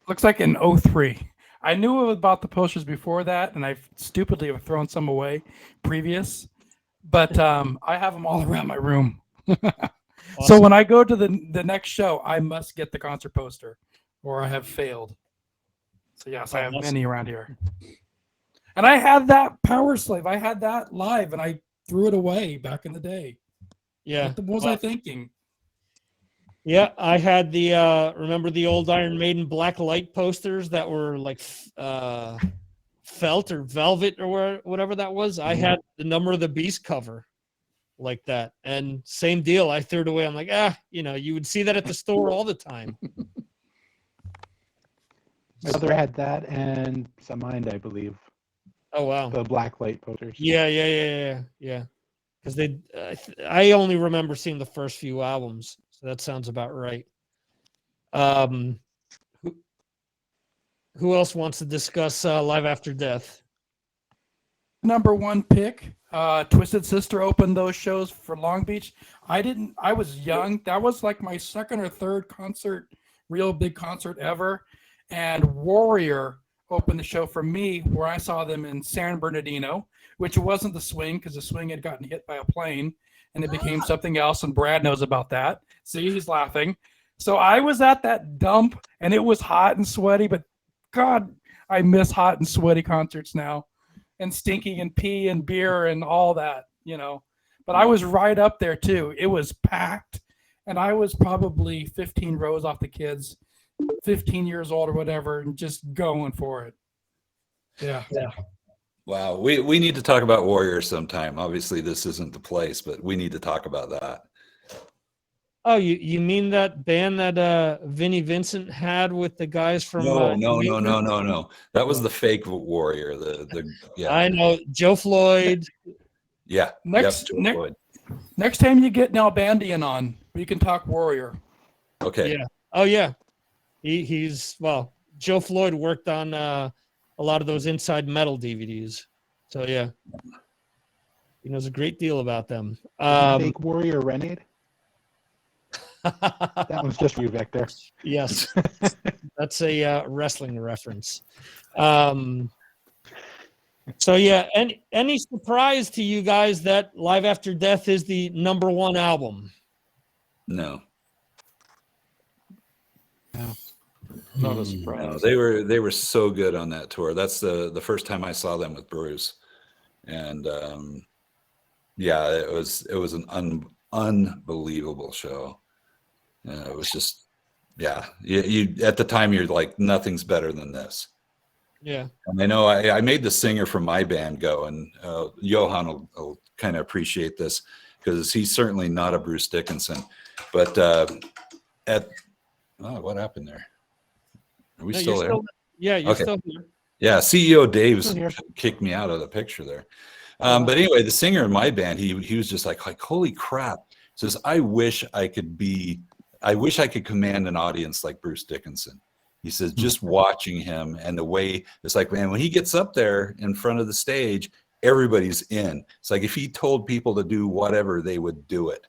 looks like in 03. I knew about the posters before that, and I stupidly have thrown some away previous, but I have them all around my room. So when I go to the next show, I must get the concert poster or I have failed. So yes, I have many around here. And I had that Power Slave. I had that live and I threw it away back in the day. Yeah. What was I thinking? Yeah, I had the remember the old Iron Maiden black light posters that were like felt or velvet or whatever that was. I had the Number of the Beast cover like that, and same deal. I threw it away. I'm like, you know, you would see that at the store all the time. My brother had that and some Mind, I believe. Oh wow, the black light posters. Yeah. Because they, I only remember seeing the first few albums, so that sounds about right. Who else wants to discuss Live After Death? Number one pick. Twisted Sister opened those shows for Long Beach. I was young. That was like my second or third concert, real big concert ever. And Warrior opened the show for me, where I saw them in San Bernardino, which wasn't the Swing, because the Swing had gotten hit by a plane and it became something else, and Brad knows about that. See, he's laughing. So I was at that dump and it was hot and sweaty, but God, I miss hot and sweaty concerts now, and stinking and pee and beer and all that, you know. But I was right up there too. It was packed, and I was probably 15 rows off the kids, 15 years old or whatever, and just going for it. Yeah. Wow. We need to talk about Warrior sometime. Obviously, this isn't the place, but we need to talk about that. Oh, you mean that band that Vinnie Vincent had with the guys from? No. That was the fake Warrior. Yeah. I know Joe Floyd. Yeah. Next time you get Nalbandian on, we can talk Warrior. Okay. Yeah. Oh yeah. He's well. Joe Floyd worked on a lot of those Inside Metal DVDs. So yeah, he knows a great deal about them. Fake Warrior Renegade. That one's just for you, Victor. Yes, that's a wrestling reference. So yeah, any surprise to you guys that Live After Death is the number one album? No. Not a surprise. No, they were so good on that tour. That's the first time I saw them with Bruce, and yeah, it was an unbelievable show. It was just, yeah. You at the time you're like, nothing's better than this. Yeah. And I know I made the singer from my band go, and Johan will kind of appreciate this because he's certainly not a Bruce Dickinson, but what happened there? Are we still there? Yeah, you're still here. Yeah, CEO Dave's kicked me out of the picture there. But anyway, the singer in my band, he was just like holy crap. He says, I wish I could command an audience like Bruce Dickinson. He says, just watching him and the way it's like, man, when he gets up there in front of the stage, everybody's in. It's like if he told people to do whatever, they would do it.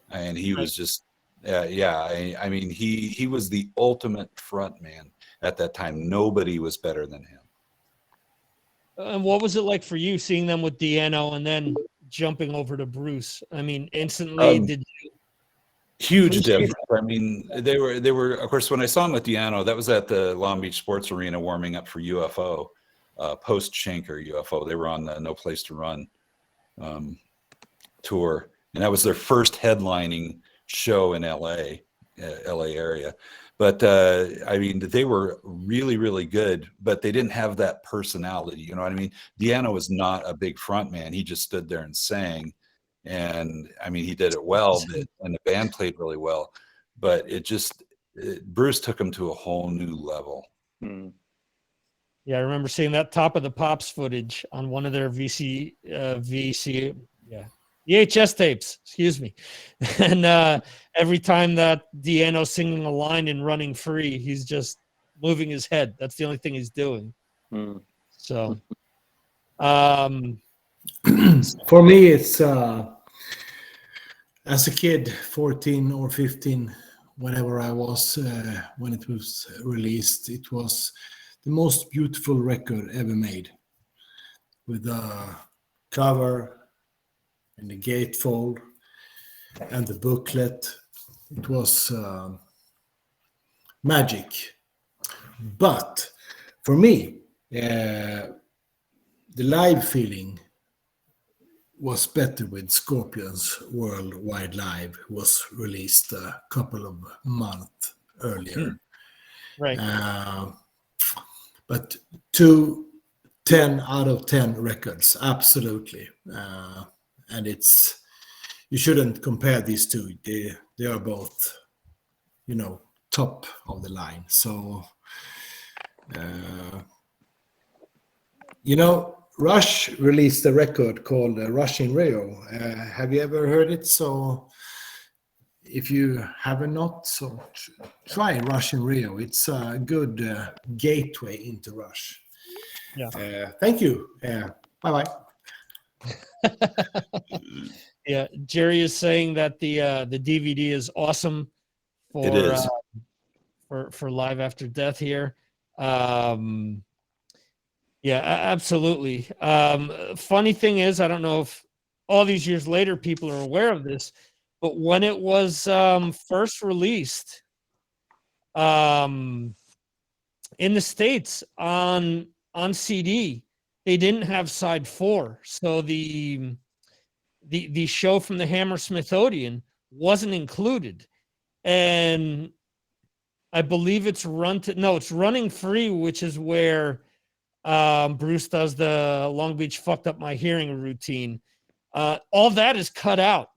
And he was just, I mean, he was the ultimate front man at that time. Nobody was better than him. And what was it like for you seeing them with Deano and then jumping over to Bruce? I mean, instantly did you? Huge difference. I mean, they were, of course, when I saw him with Deano, that was at the Long Beach Sports Arena warming up for UFO, post Schenker UFO. They were on the No Place to Run tour, and that was their first headlining show in LA area. But I mean, they were really, really good, but they didn't have that personality. You know what I mean? Deanna was not a big front man. He just stood there and sang. And I mean, he did it well, and the band played really well. But Bruce took him to a whole new level. Yeah, I remember seeing that Top of the Pops footage on one of their VHS tapes, excuse me. And every time that Deano's singing a line and running free, he's just moving his head. That's the only thing he's doing. So for me, it's as a kid, 14 or 15, whenever I was, when it was released, it was the most beautiful record ever made, with the cover and the gatefold and the booklet. It was magic. But for me, the live feeling was better with Scorpions Worldwide Live, was released a couple of months earlier. Right. But 2 10 out of 10 records, absolutely. And you shouldn't compare these two. They are both, top of the line. So, Rush released a record called Rush in Rio. Have you ever heard it? So if you haven't not, so try Rush in Rio. It's a good gateway into Rush. Yeah. Thank you. Bye-bye. Yeah, Jerry is saying that the DVD is awesome for It is. For Live After Death here. Yeah, absolutely. Funny thing is, I don't know if all these years later people are aware of this, but when it was first released in the States on CD, they didn't have side 4. So the show from the Hammersmith Odeon wasn't included. And I believe it's Running Free, which is where Bruce does the Long Beach fucked up my hearing routine. All that is cut out.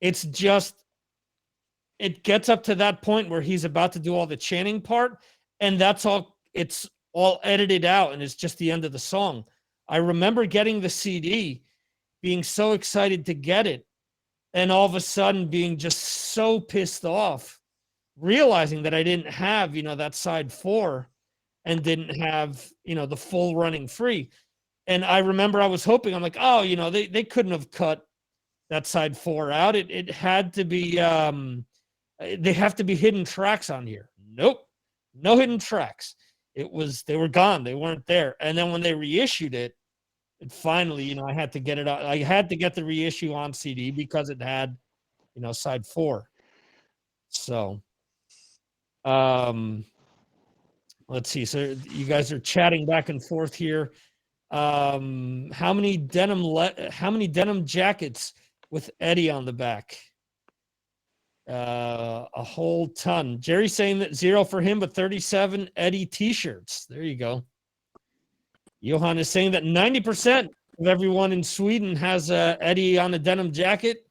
It's just, it gets up to that point where he's about to do all the chanting part, and that's all, it's all edited out, and it's just the end of the song. I remember getting the CD, being so excited to get it, and all of a sudden being just so pissed off, realizing that I didn't have, that side 4 and didn't have, the full Running Free. And I remember I was hoping, I'm like, oh, they couldn't have cut that side 4 out. It had to be, they have to be hidden tracks on here. Nope. No hidden tracks. They were gone. They weren't there. And then when they reissued it, finally, I had to get it out. I had to get the reissue on CD because it had, side 4. So, let's see. So you guys are chatting back and forth here. How many denim jackets with Eddie on the back? A whole ton. Jerry's saying that 0 for him, but 37 Eddie t-shirts. There you go. Johan is saying that 90% of everyone in Sweden has Eddie on a denim jacket.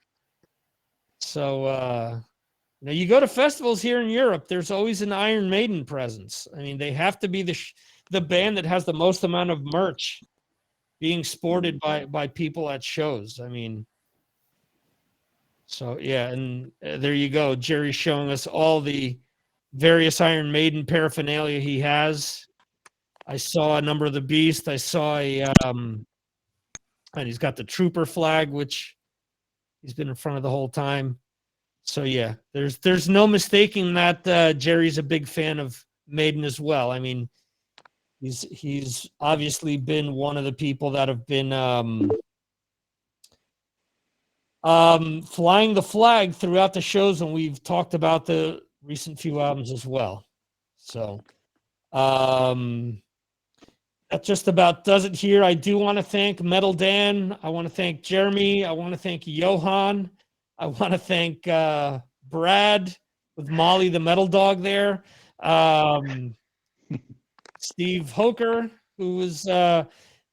So, you go to festivals here in Europe, there's always an Iron Maiden presence. I mean, they have to be the band that has the most amount of merch being sported by people at shows. I mean, so yeah, and there you go. Jerry's showing us all the various Iron Maiden paraphernalia he has. I saw a Number of the Beast. I saw and he's got the Trooper flag, which he's been in front of the whole time. So yeah, there's no mistaking that Jerry's a big fan of Maiden as well. I mean, he's obviously been one of the people that have been flying the flag throughout the shows, and we've talked about the recent few albums as well. So that just about does it here. I do want to thank Metal Dan. I want to thank Jeremy. I want to thank Johan. I want to thank Brad, with Molly the Metal Dog there. Steve Hoker, who was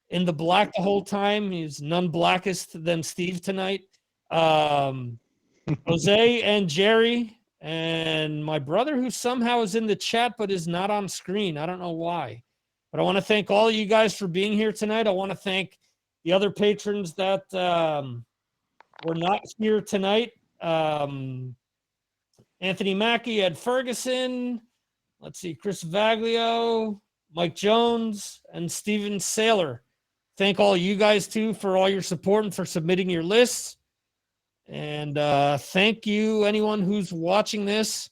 in the black the whole time. He's none blackest than Steve tonight. Jose and Jerry, and my brother, who somehow is in the chat but is not on screen. I don't know why. But I want to thank all of you guys for being here tonight. I want to thank the other patrons that were not here tonight. Anthony Mackey, Ed Ferguson, let's see, Chris Vaglio, Mike Jones, and Steven Saylor. Thank all you guys, too, for all your support and for submitting your lists. And thank you, anyone who's watching this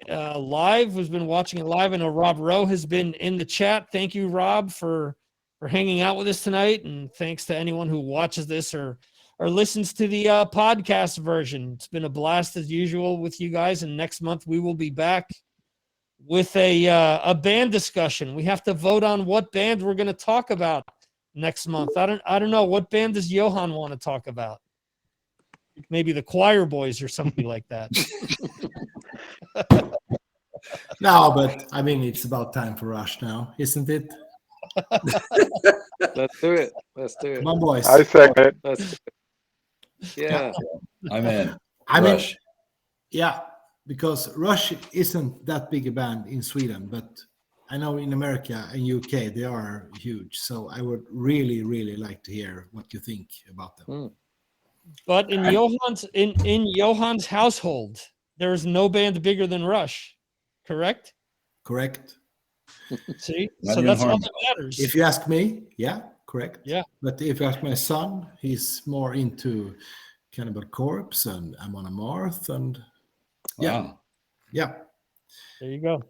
live, who's been watching it live. I know Rob Rowe has been in the chat. Thank you, Rob, for hanging out with us tonight. And thanks to anyone who watches this or listens to the podcast version. It's been a blast as usual with you guys. And next month we will be back with a band discussion. We have to vote on what band we're going to talk about next month. I don't know. What band does Johan want to talk about? Maybe the Choir Boys or something like that. No, but I mean, it's about time for Rush now, isn't it? Let's do it. Let's do it. Come on, boys. I second it. Let's do it. Yeah. I'm in. I mean, Rush. yeah, because Rush isn't that big a band in Sweden, but I know in America and UK they are huge. So I would really, really like to hear what you think about them. But in Johan's household, there is no band bigger than Rush, correct? Correct. See, Not so even that's all harm. that matters. If you ask me, yeah, correct. Yeah. But if you ask my son, he's more into Cannibal Corpse and Amon Amarth and Wow. yeah. There you go.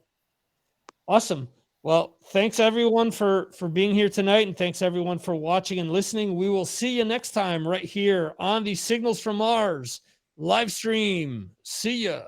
Awesome. Well, thanks everyone for being here tonight, and thanks everyone for watching and listening. We will see you next time right here on the Signals from Mars live stream. See ya.